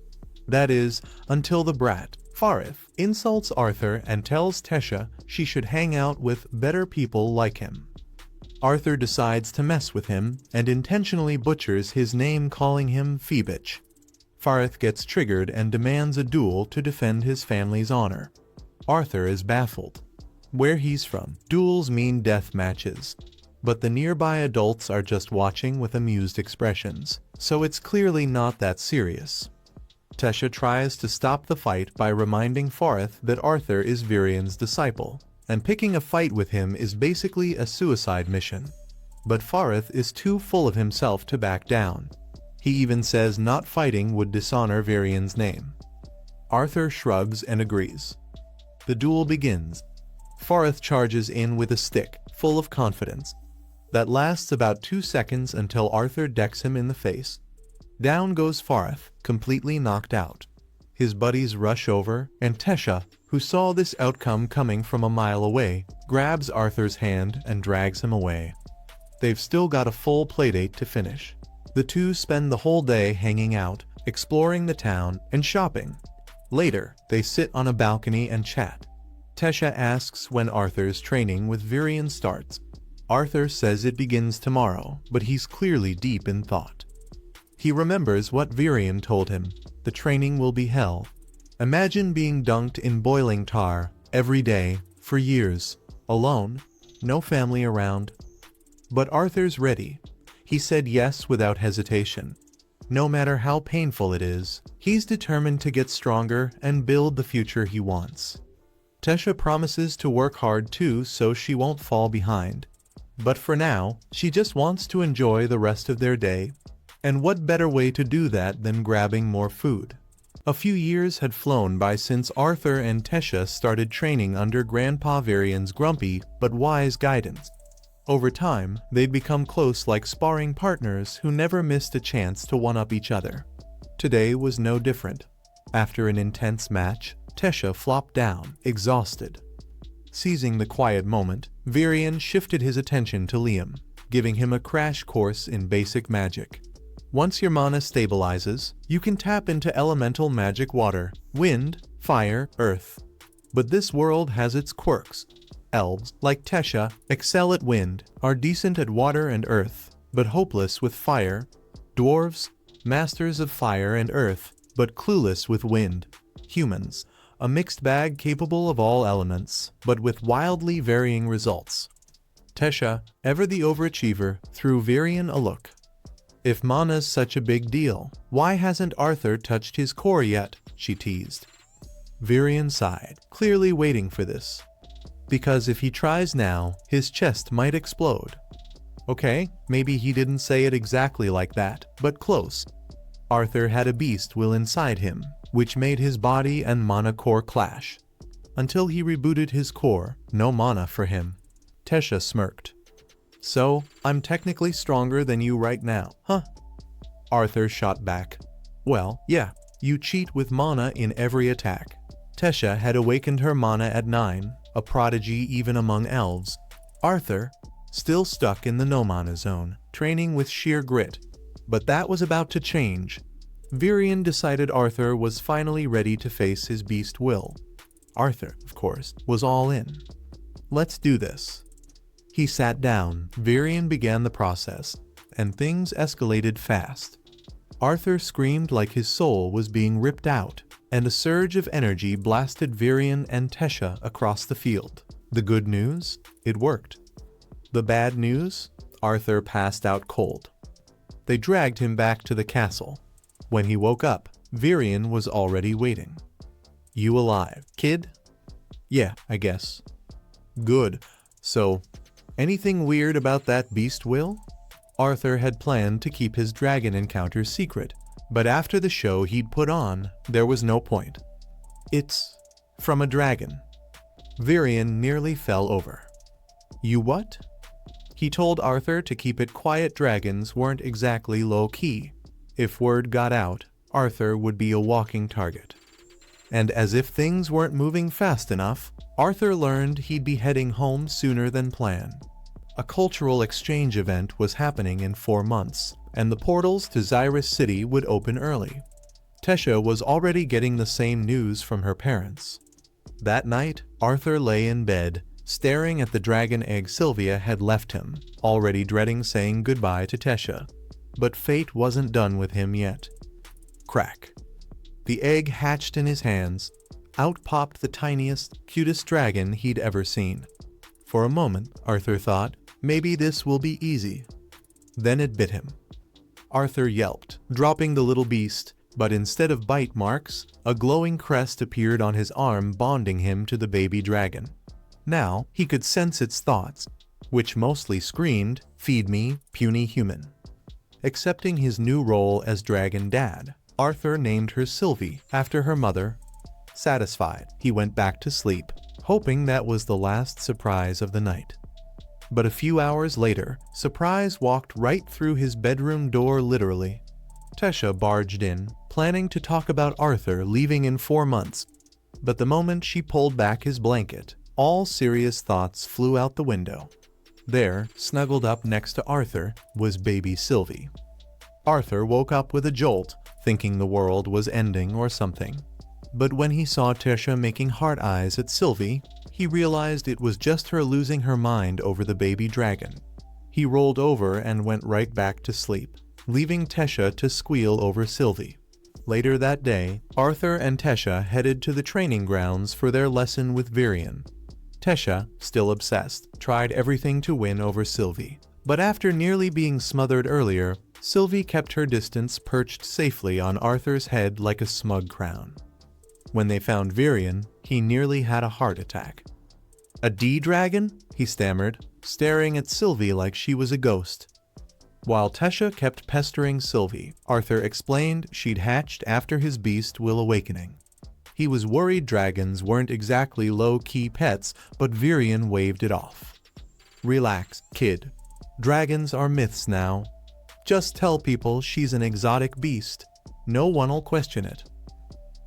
That is, until the brat, Farith, insults Arthur and tells Tesha she should hang out with better people like him. Arthur decides to mess with him and intentionally butchers his name, calling him Phoebitch. Farith gets triggered and demands a duel to defend his family's honor. Arthur is baffled. Where he's from, duels mean death matches. But the nearby adults are just watching with amused expressions, so it's clearly not that serious. Tesha tries to stop the fight by reminding Farith that Arthur is Virian's disciple, and picking a fight with him is basically a suicide mission. But Farith is too full of himself to back down. He even says not fighting would dishonor Virian's name. Arthur shrugs and agrees. The duel begins. Farith charges in with a stick, full of confidence. That lasts about 2 seconds until Arthur decks him in the face. Down goes Farith, completely knocked out. His buddies rush over, and Tesha, who saw this outcome coming from a mile away, grabs Arthur's hand and drags him away. They've still got a full playdate to finish. The two spend the whole day hanging out, exploring the town, and shopping. Later, they sit on a balcony and chat. Tesha asks when Arthur's training with Virian starts. Arthur says it begins tomorrow, but he's clearly deep in thought. He remembers what Virian told him. The training will be hell. Imagine being dunked in boiling tar every day for years, alone, no family around. But Arthur's ready. He said yes without hesitation. No matter how painful it is, he's determined to get stronger and build the future he wants. Tesha promises to work hard too, so she won't fall behind. But for now, she just wants to enjoy the rest of their day. And what better way to do that than grabbing more food? A few years had flown by since Arthur and Tesha started training under Grandpa Virian's grumpy but wise guidance. Over time, they'd become close like sparring partners who never missed a chance to one-up each other. Today was no different. After an intense match, Tesha flopped down, exhausted. Seizing the quiet moment, Virian shifted his attention to Liam, giving him a crash course in basic magic. Once your mana stabilizes, you can tap into elemental magic: water, wind, fire, earth. But this world has its quirks. Elves, like Tesha, excel at wind, are decent at water and earth, but hopeless with fire. Dwarves, masters of fire and earth, but clueless with wind. Humans, a mixed bag capable of all elements, but with wildly varying results. Tesha, ever the overachiever, threw Virian a look. If mana's such a big deal, why hasn't Arthur touched his core yet? She teased. Virian sighed, clearly waiting for this. Because if he tries now, his chest might explode. Okay, maybe he didn't say it exactly like that, but close. Arthur had a beast will inside him, which made his body and mana core clash. Until he rebooted his core, no mana for him. Tesha smirked. So, I'm technically stronger than you right now, huh? Arthur shot back. Well, yeah, you cheat with mana in every attack. Tesha had awakened her mana at 9, a prodigy even among elves. Arthur, still stuck in the no-mana zone, training with sheer grit. But that was about to change. Virian decided Arthur was finally ready to face his beast will. Arthur, of course, was all in. Let's do this. He sat down, Virian began the process, and things escalated fast. Arthur screamed like his soul was being ripped out, and a surge of energy blasted Virian and Tesha across the field. The good news? It worked. The bad news? Arthur passed out cold. They dragged him back to the castle. When he woke up, Virian was already waiting. You alive, kid? Yeah, I guess. Good. So, anything weird about that beast will? Arthur had planned to keep his dragon encounter secret, but after the show he'd put on, there was no point. "It's from a dragon." Virion nearly fell over. "You what?" He told Arthur to keep it quiet. Dragons weren't exactly low-key. If word got out, Arthur would be a walking target. And as if things weren't moving fast enough, Arthur learned he'd be heading home sooner than planned. A cultural exchange event was happening in 4 months, and the portals to Xyrus City would open early. Tesha was already getting the same news from her parents. That night, Arthur lay in bed, staring at the dragon egg. Sylvia had left him, already dreading saying goodbye to Tesha. But fate wasn't done with him yet. Crack. The egg hatched in his hands. Out popped the tiniest, cutest dragon he'd ever seen. For a moment, Arthur thought, maybe this will be easy. Then it bit him. Arthur yelped, dropping the little beast, but instead of bite marks, a glowing crest appeared on his arm, bonding him to the baby dragon. Now, he could sense its thoughts, which mostly screamed, "Feed me, puny human." Accepting his new role as Dragon Dad, Arthur named her Sylvie, after her mother. Satisfied, he went back to sleep, hoping that was the last surprise of the night. But a few hours later, surprise walked right through his bedroom door, literally. Tesha barged in, planning to talk about Arthur leaving in 4 months. But the moment she pulled back his blanket, all serious thoughts flew out the window. There, snuggled up next to Arthur, was baby Sylvie. Arthur woke up with a jolt, thinking the world was ending or something. But when he saw Tesha making heart eyes at Sylvie, he realized it was just her losing her mind over the baby dragon. He rolled over and went right back to sleep, leaving Tesha to squeal over Sylvie. Later that day, Arthur and Tesha headed to the training grounds for their lesson with Virion. Tesha, still obsessed, tried everything to win over Sylvie. But after nearly being smothered earlier, Sylvie kept her distance, perched safely on Arthur's head like a smug crown. When they found Virion, he nearly had a heart attack. "A D-dragon?" he stammered, staring at Sylvie like she was a ghost. While Tesha kept pestering Sylvie, Arthur explained she'd hatched after his beast will awakening. He was worried dragons weren't exactly low-key pets, but Virion waved it off. "Relax, kid. Dragons are myths now. Just tell people she's an exotic beast. No one'll question it."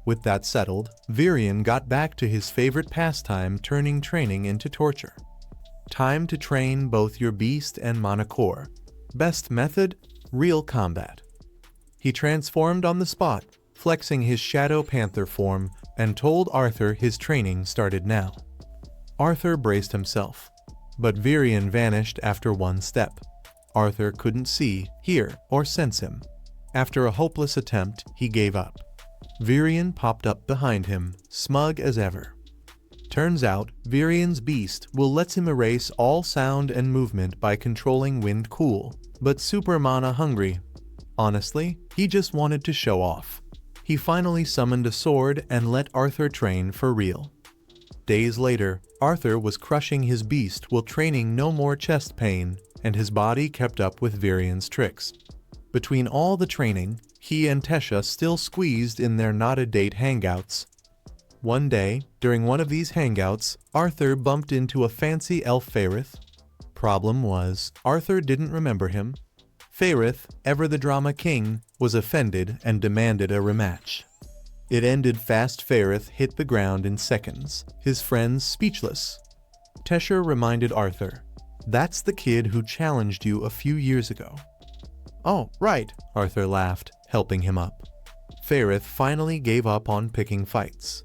With that settled, Virion got back to his favorite pastime, turning training into torture. Time to train both your beast and Manticore. Best method? Real combat. He transformed on the spot, flexing his Shadow Panther form, and told Arthur his training started now. Arthur braced himself, but Virion vanished after 1 step. Arthur couldn't see, hear, or sense him. After a hopeless attempt, he gave up. Virion popped up behind him, smug as ever. Turns out, Virion's beast will let him erase all sound and movement by controlling wind cool, but super mana hungry. Honestly, he just wanted to show off. He finally summoned a sword and let Arthur train for real. Days later, Arthur was crushing his beast while training, no more chest pain, and his body kept up with Virion's tricks. Between all the training, he and Tesha still squeezed in their not-a-date hangouts. One day, during one of these hangouts, Arthur bumped into a fancy elf Faerith. Problem was, Arthur didn't remember him. Faerith, ever the drama king, was offended and demanded a rematch. It ended fast. Faerith hit the ground in seconds, his friends speechless. Tesha reminded Arthur, "That's the kid who challenged you a few years ago." "Oh, right," Arthur laughed, helping him up. Faerith finally gave up on picking fights.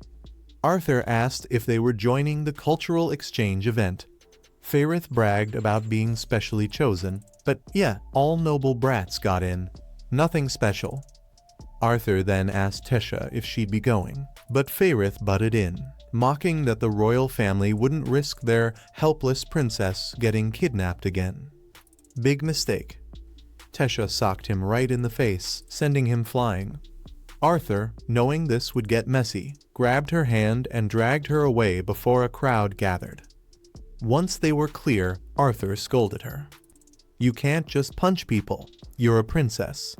Arthur asked if they were joining the cultural exchange event. Faerith bragged about being specially chosen, but yeah, all noble brats got in. Nothing special. Arthur then asked Tesha if she'd be going, but Faerith butted in, mocking that the royal family wouldn't risk their helpless princess getting kidnapped again. Big mistake. Tesha socked him right in the face, sending him flying. Arthur, knowing this would get messy, grabbed her hand and dragged her away before a crowd gathered. Once they were clear, Arthur scolded her. You can't just punch people. You're a princess.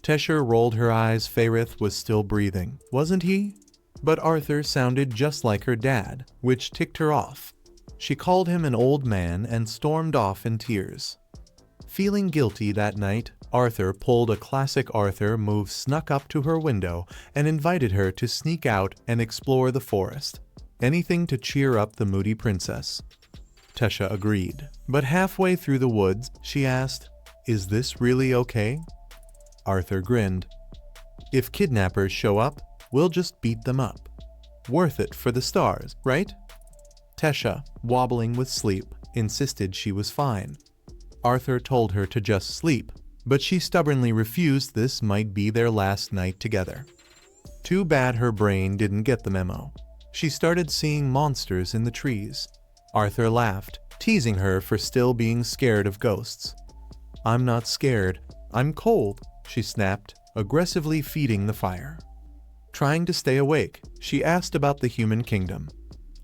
Tesher rolled her eyes. Faerith was still breathing, wasn't he? But Arthur sounded just like her dad, which ticked her off. She called him an old man and stormed off in tears. Feeling guilty that night, Arthur pulled a classic Arthur move, snuck up to her window and invited her to sneak out and explore the forest. Anything to cheer up the moody princess. Tesha agreed, but halfway through the woods, she asked, "Is this really okay?" Arthur grinned. "If kidnappers show up, we'll just beat them up. Worth it for the stars, right?" Tesha, wobbling with sleep, insisted she was fine. Arthur told her to just sleep, but she stubbornly refused. This might be their last night together. Too bad her brain didn't get the memo. She started seeing monsters in the trees. Arthur laughed, teasing her for still being scared of ghosts. "I'm not scared. I'm cold," she snapped, aggressively feeding the fire. Trying to stay awake, she asked about the human kingdom.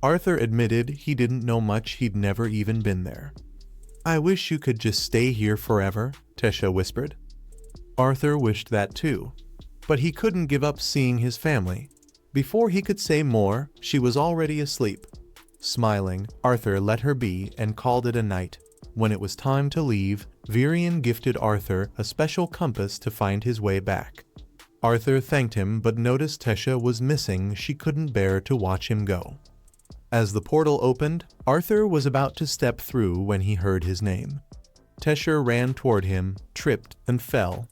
Arthur admitted he didn't know much. He'd never even been there. "I wish you could just stay here forever," Tesha whispered. Arthur wished that too, but he couldn't give up seeing his family. Before he could say more, she was already asleep. Smiling, Arthur let her be and called it a night. When it was time to leave, Virion gifted Arthur a special compass to find his way back. Arthur thanked him but noticed Tesha was missing. She couldn't bear to watch him go. As the portal opened, Arthur was about to step through when he heard his name. Tesha ran toward him, tripped, and fell.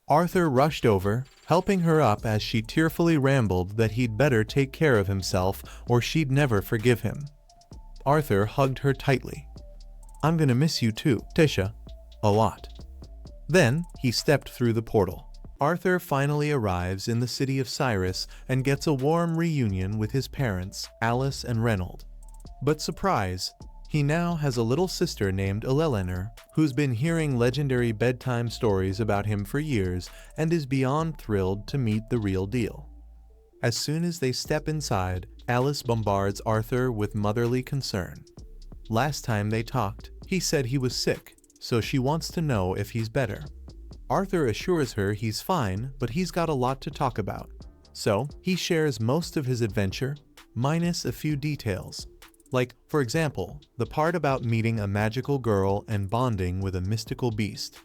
Arthur rushed over, helping her up as she tearfully rambled that he'd better take care of himself or she'd never forgive him. Arthur hugged her tightly. "I'm gonna miss you too, Tesha. A lot." Then, he stepped through the portal. Arthur finally arrives in the city of Cyrus and gets a warm reunion with his parents, Alice and Reynold. But surprise, he now has a little sister named Eleanor, who's been hearing legendary bedtime stories about him for years and is beyond thrilled to meet the real deal. As soon as they step inside, Alice bombards Arthur with motherly concern. Last time they talked, he said he was sick, so she wants to know if he's better. Arthur assures her he's fine, but he's got a lot to talk about. So, he shares most of his adventure, minus a few details. Like, for example, the part about meeting a magical girl and bonding with a mystical beast.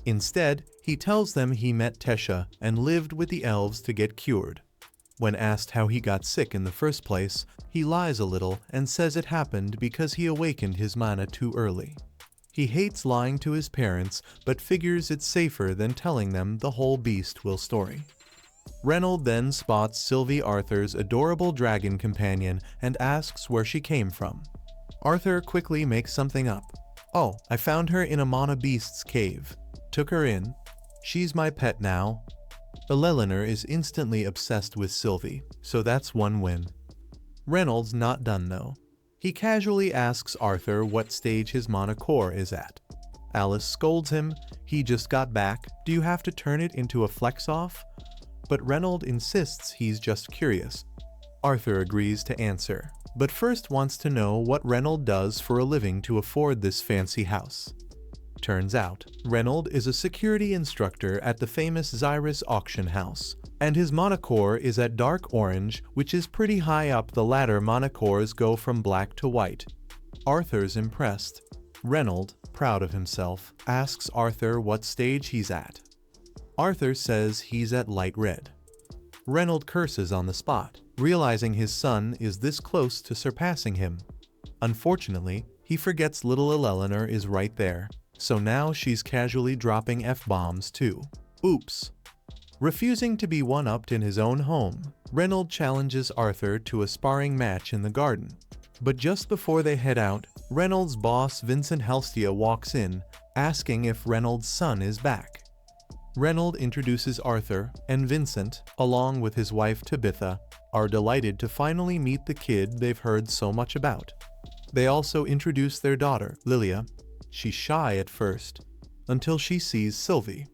Instead, he tells them he met Tesha and lived with the elves to get cured. When asked how he got sick in the first place, he lies a little and says it happened because he awakened his mana too early. He hates lying to his parents, but figures it's safer than telling them the whole beast will story. Reynold then spots Sylvie, Arthur's adorable dragon companion, and asks where she came from. Arthur quickly makes something up. "Oh, I found her in a mana beast's cave. Took her in. She's my pet now." Eleanor is instantly obsessed with Sylvie, so that's one win. Reynold's not done though. He casually asks Arthur what stage his mana core is at. Alice scolds him. "He just got back. Do you have to turn it into a flex-off?" But Reynold insists he's just curious. Arthur agrees to answer, but first wants to know what Reynold does for a living to afford this fancy house. Turns out, Reynold is a security instructor at the famous Xyrus auction house, and his mana core is at dark orange, which is pretty high up the ladder. Mana cores go from black to white. Arthur's impressed. Reynold, proud of himself, asks Arthur what stage he's at. Arthur says he's at light red. Reynold curses on the spot, realizing his son is this close to surpassing him. Unfortunately, he forgets little Eleanor is right there, so now she's casually dropping F-bombs too. Oops. Refusing to be one-upped in his own home, Reynold challenges Arthur to a sparring match in the garden. But just before they head out, Reynold's boss Vincent Helstia walks in, asking if Reynold's son is back. Reynold introduces Arthur, and Vincent, along with his wife Tabitha, are delighted to finally meet the kid they've heard so much about. They also introduce their daughter, Lilia. She's shy at first, until she sees Sylvie.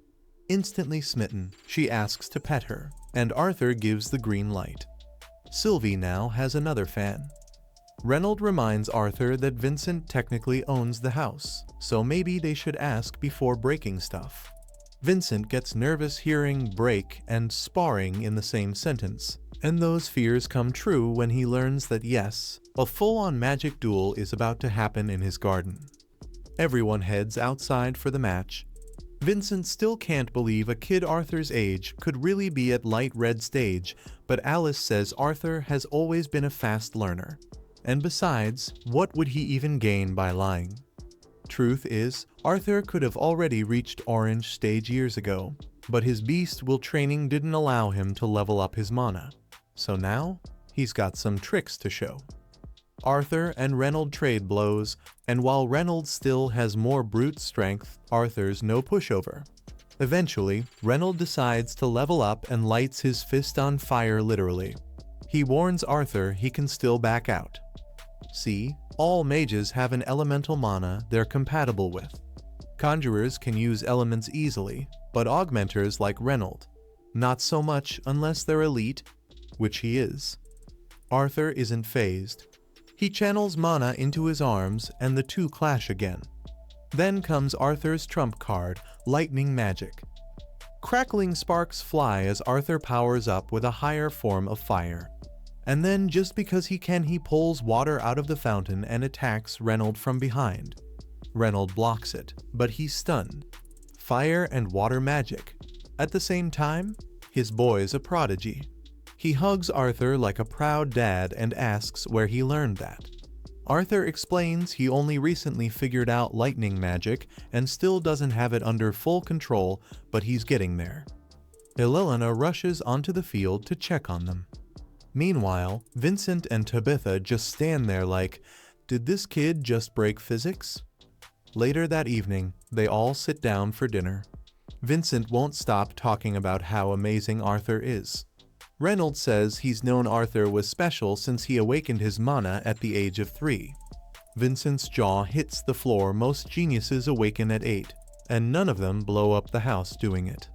Instantly smitten, she asks to pet her, and Arthur gives the green light. Sylvie now has another fan. Reynold reminds Arthur that Vincent technically owns the house, so maybe they should ask before breaking stuff. Vincent gets nervous hearing break and sparring in the same sentence, and those fears come true when he learns that yes, a full-on magic duel is about to happen in his garden. Everyone heads outside for the match. Vincent still can't believe a kid Arthur's age could really be at Light Red stage, but Alice says Arthur has always been a fast learner. And besides, what would he even gain by lying? Truth is, Arthur could have already reached Orange stage years ago, but his Beast Will training didn't allow him to level up his mana. So now, he's got some tricks to show. Arthur and Reynold trade blows, and while Reynold still has more brute strength, Arthur's no pushover. Eventually, Reynold decides to level up and lights his fist on fire literally. He warns Arthur he can still back out. See, all mages have an elemental mana they're compatible with. Conjurers can use elements easily, but augmenters like Reynold, not so much unless they're elite, which he is. Arthur isn't fazed. He channels mana into his arms and the two clash again. Then comes Arthur's trump card, Lightning Magic. Crackling sparks fly as Arthur powers up with a higher form of fire. And then just because he can, he pulls water out of the fountain and attacks Reynold from behind. Reynold blocks it, but he's stunned. Fire and water magic. At the same time, his boy's a prodigy. He hugs Arthur like a proud dad and asks where he learned that. Arthur explains he only recently figured out lightning magic and still doesn't have it under full control, but he's getting there. Elilina rushes onto the field to check on them. Meanwhile, Vincent and Tabitha just stand there like, did this kid just break physics? Later that evening, they all sit down for dinner. Vincent won't stop talking about how amazing Arthur is. Reynold says he's known Arthur was special since he awakened his mana at the age of 3. Vincent's jaw hits the floor. Most geniuses awaken at 8, and none of them blow up the house doing it.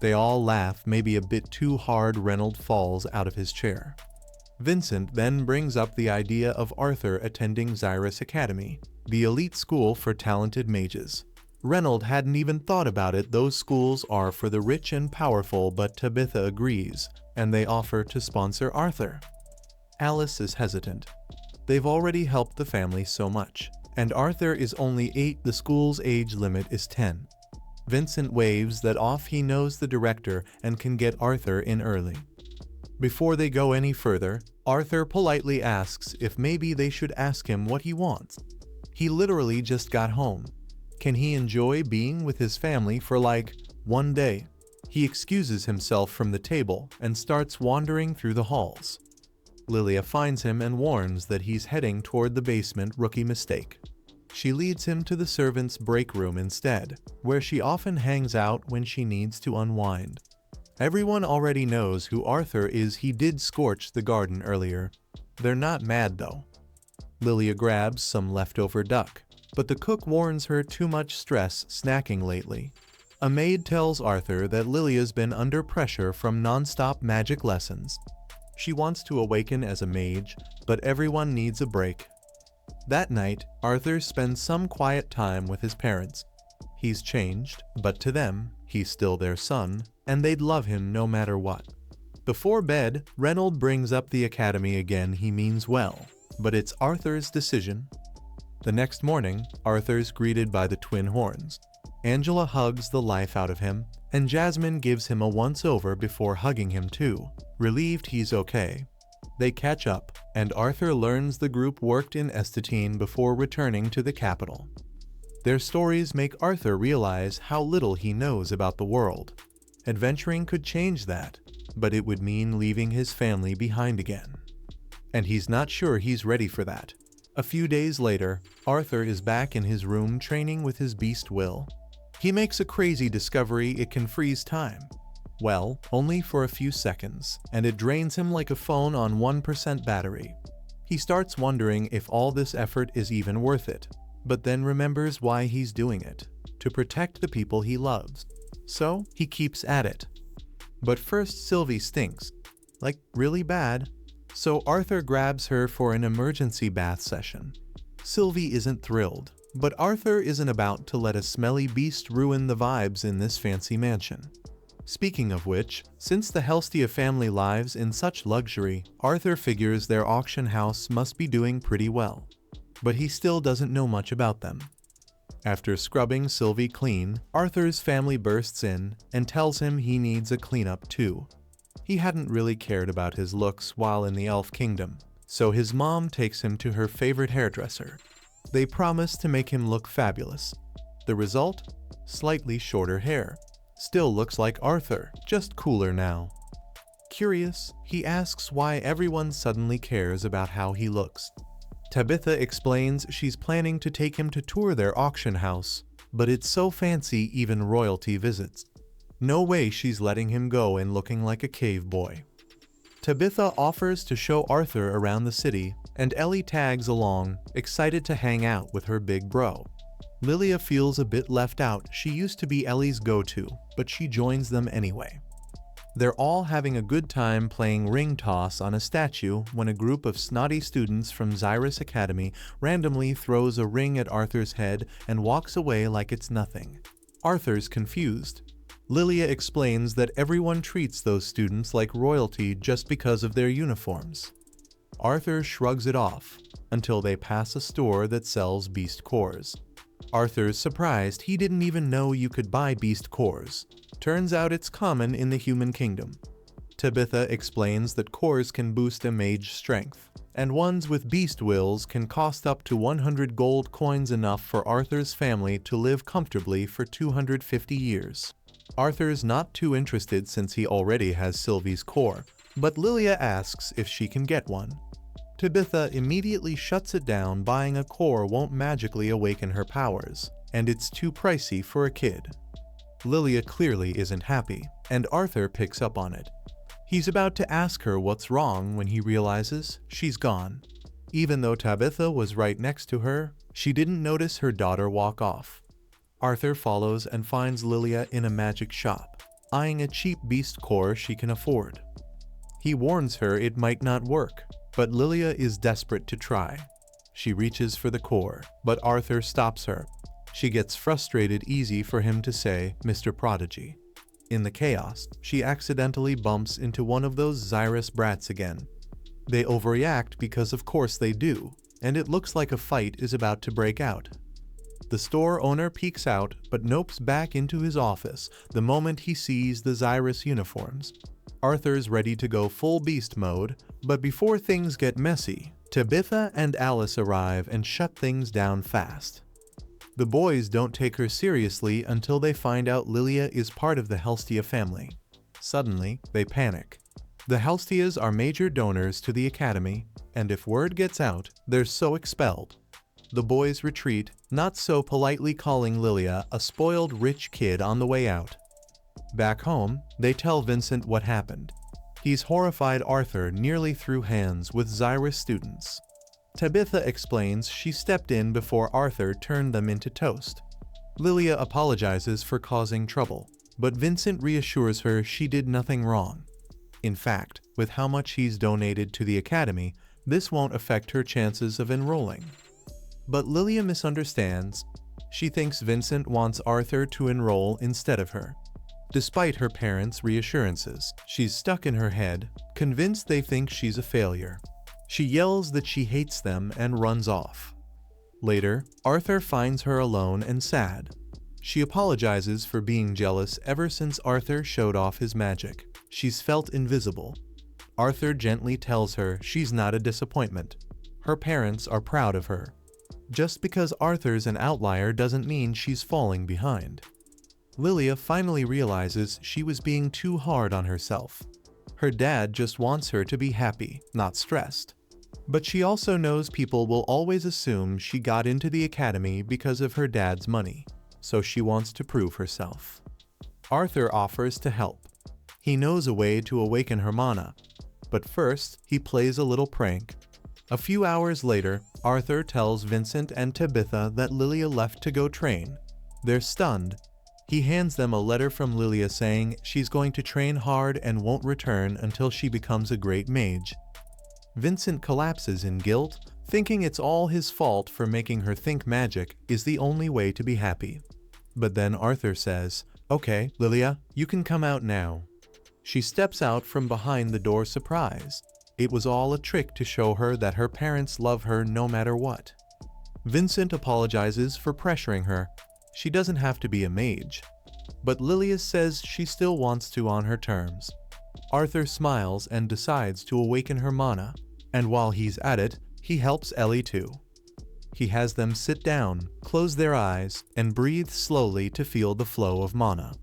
They all laugh, maybe a bit too hard. Reynold falls out of his chair. Vincent then brings up the idea of Arthur attending Xyrus Academy, the elite school for talented mages. Reynold hadn't even thought about it. Those schools are for the rich and powerful, but Tabitha agrees, and they offer to sponsor Arthur. Alice is hesitant. They've already helped the family so much, and Arthur is only 8, the school's age limit is 10. Vincent waves that off. He knows the director and can get Arthur in early. Before they go any further, Arthur politely asks if maybe they should ask him what he wants. He literally just got home. Can he enjoy being with his family for like one day? He excuses himself from the table and starts wandering through the halls. Lilia finds him and warns that he's heading toward the basement. Rookie mistake. She leads him to the servants' break room instead, where she often hangs out when she needs to unwind. Everyone already knows who Arthur is. He did scorch the garden earlier. They're not mad though. Lilia grabs some leftover duck, but the cook warns her too much stress snacking lately. A maid tells Arthur that Lilia's been under pressure from non-stop magic lessons. She wants to awaken as a mage, but everyone needs a break. That night, Arthur spends some quiet time with his parents. He's changed, but to them, he's still their son, and they'd love him no matter what. Before bed, Reynold brings up the academy again. He means well, but it's Arthur's decision. The next morning, Arthur's greeted by the twin horns. Angela hugs the life out of him, and Jasmine gives him a once-over before hugging him too, relieved he's okay. They catch up, and Arthur learns the group worked in Estatine before returning to the capital. Their stories make Arthur realize how little he knows about the world. Adventuring could change that, but it would mean leaving his family behind again. And he's not sure he's ready for that. A few days later, Arthur is back in his room training with his Beast Will. He makes a crazy discovery: it can freeze time. Well, only for a few seconds, and it drains him like a phone on 1% battery. He starts wondering if all this effort is even worth it, but then remembers why he's doing it: to protect the people he loves. So, he keeps at it. But first Sylvie stinks. Like, really bad. so Arthur grabs her for an emergency bath session. Sylvie isn't thrilled, but Arthur isn't about to let a smelly beast ruin the vibes in this fancy mansion. Speaking of which, since the Helstia family lives in such luxury, Arthur figures their auction house must be doing pretty well. But he still doesn't know much about them. After scrubbing Sylvie clean, Arthur's family bursts in and tells him he needs a cleanup too. He hadn't really cared about his looks while in the Elf Kingdom, so his mom takes him to her favorite hairdresser. They promise to make him look fabulous. The result? Slightly shorter hair. Still looks like Arthur, just cooler now. Curious, he asks why everyone suddenly cares about how he looks. Tabitha explains she's planning to take him to tour their auction house, but it's so fancy even royalty visits. No way she's letting him go in looking like a cave boy. Tabitha offers to show Arthur around the city, and Ellie tags along, excited to hang out with her big bro. Lilia feels a bit left out. She used to be Ellie's go-to, but she joins them anyway. They're all having a good time playing ring toss on a statue when a group of snotty students from Xyrus Academy randomly throws a ring at Arthur's head and walks away like it's nothing. Arthur's confused. Lilia explains that everyone treats those students like royalty just because of their uniforms. Arthur shrugs it off until they pass a store that sells beast cores. Arthur's surprised. He didn't even know you could buy beast cores. Turns out it's common in the human kingdom. Tabitha explains that cores can boost a mage strength, and ones with beast wills can cost up to 100 gold coins, enough for Arthur's family to live comfortably for 250 years. Arthur's not too interested since he already has Sylvie's core, but Lilia asks if she can get one. Tabitha immediately shuts it down. Buying a core won't magically awaken her powers, and it's too pricey for a kid. Lilia clearly isn't happy, and Arthur picks up on it. He's about to ask her what's wrong when he realizes she's gone. Even though Tabitha was right next to her, she didn't notice her daughter walk off. Arthur follows and finds Lilia in a magic shop, eyeing a cheap beast core she can afford. He warns her it might not work, but Lilia is desperate to try. She reaches for the core, but Arthur stops her. She gets frustrated. Easy for him to say, Mr. Prodigy. In the chaos, she accidentally bumps into one of those Xyrus brats again. They overreact because of course they do, and it looks like a fight is about to break out. The store owner peeks out, but nopes back into his office the moment he sees the Xyrus uniforms. Arthur's ready to go full beast mode, but before things get messy, Tabitha and Alice arrive and shut things down fast. The boys don't take her seriously until they find out Lilia is part of the Helstia family. Suddenly, they panic. The Helstias are major donors to the academy, and if word gets out, they're so expelled. The boys retreat, not so politely calling Lilia a spoiled rich kid on the way out. Back home, they tell Vincent what happened. He's horrified. Arthur nearly threw hands with Xyrus students. Tabitha explains she stepped in before Arthur turned them into toast. Lilia apologizes for causing trouble, but Vincent reassures her she did nothing wrong. In fact, with how much he's donated to the academy, this won't affect her chances of enrolling. But Lilia misunderstands. She thinks Vincent wants Arthur to enroll instead of her. Despite her parents' reassurances, she's stuck in her head, convinced they think she's a failure. She yells that she hates them and runs off. Later, Arthur finds her alone and sad. She apologizes for being jealous. Ever since Arthur showed off his magic, she's felt invisible. Arthur gently tells her she's not a disappointment. Her parents are proud of her. Just because Arthur's an outlier doesn't mean she's falling behind. Lilia finally realizes she was being too hard on herself. Her dad just wants her to be happy, not stressed. But she also knows people will always assume she got into the academy because of her dad's money, so she wants to prove herself. Arthur offers to help. He knows a way to awaken her mana, but first he plays a little prank. A few hours later, Arthur tells Vincent and Tabitha that Lilia left to go train. They're stunned. He hands them a letter from Lilia saying she's going to train hard and won't return until she becomes a great mage. Vincent collapses in guilt, thinking it's all his fault for making her think magic is the only way to be happy. But then Arthur says, "Okay, Lilia, you can come out now." She steps out from behind the door surprised. It was all a trick to show her that her parents love her no matter what. Vincent apologizes for pressuring her. She doesn't have to be a mage. But Lilia says she still wants to on her terms. Arthur smiles and decides to awaken her mana, and while he's at it, he helps Ellie too. He has them sit down, close their eyes, and breathe slowly to feel the flow of mana.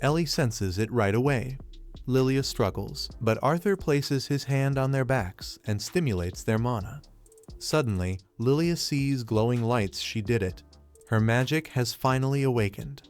Ellie senses it right away. Lilia struggles, but Arthur places his hand on their backs and stimulates their mana. Suddenly, Lilia sees glowing lights. She did it. Her magic has finally awakened.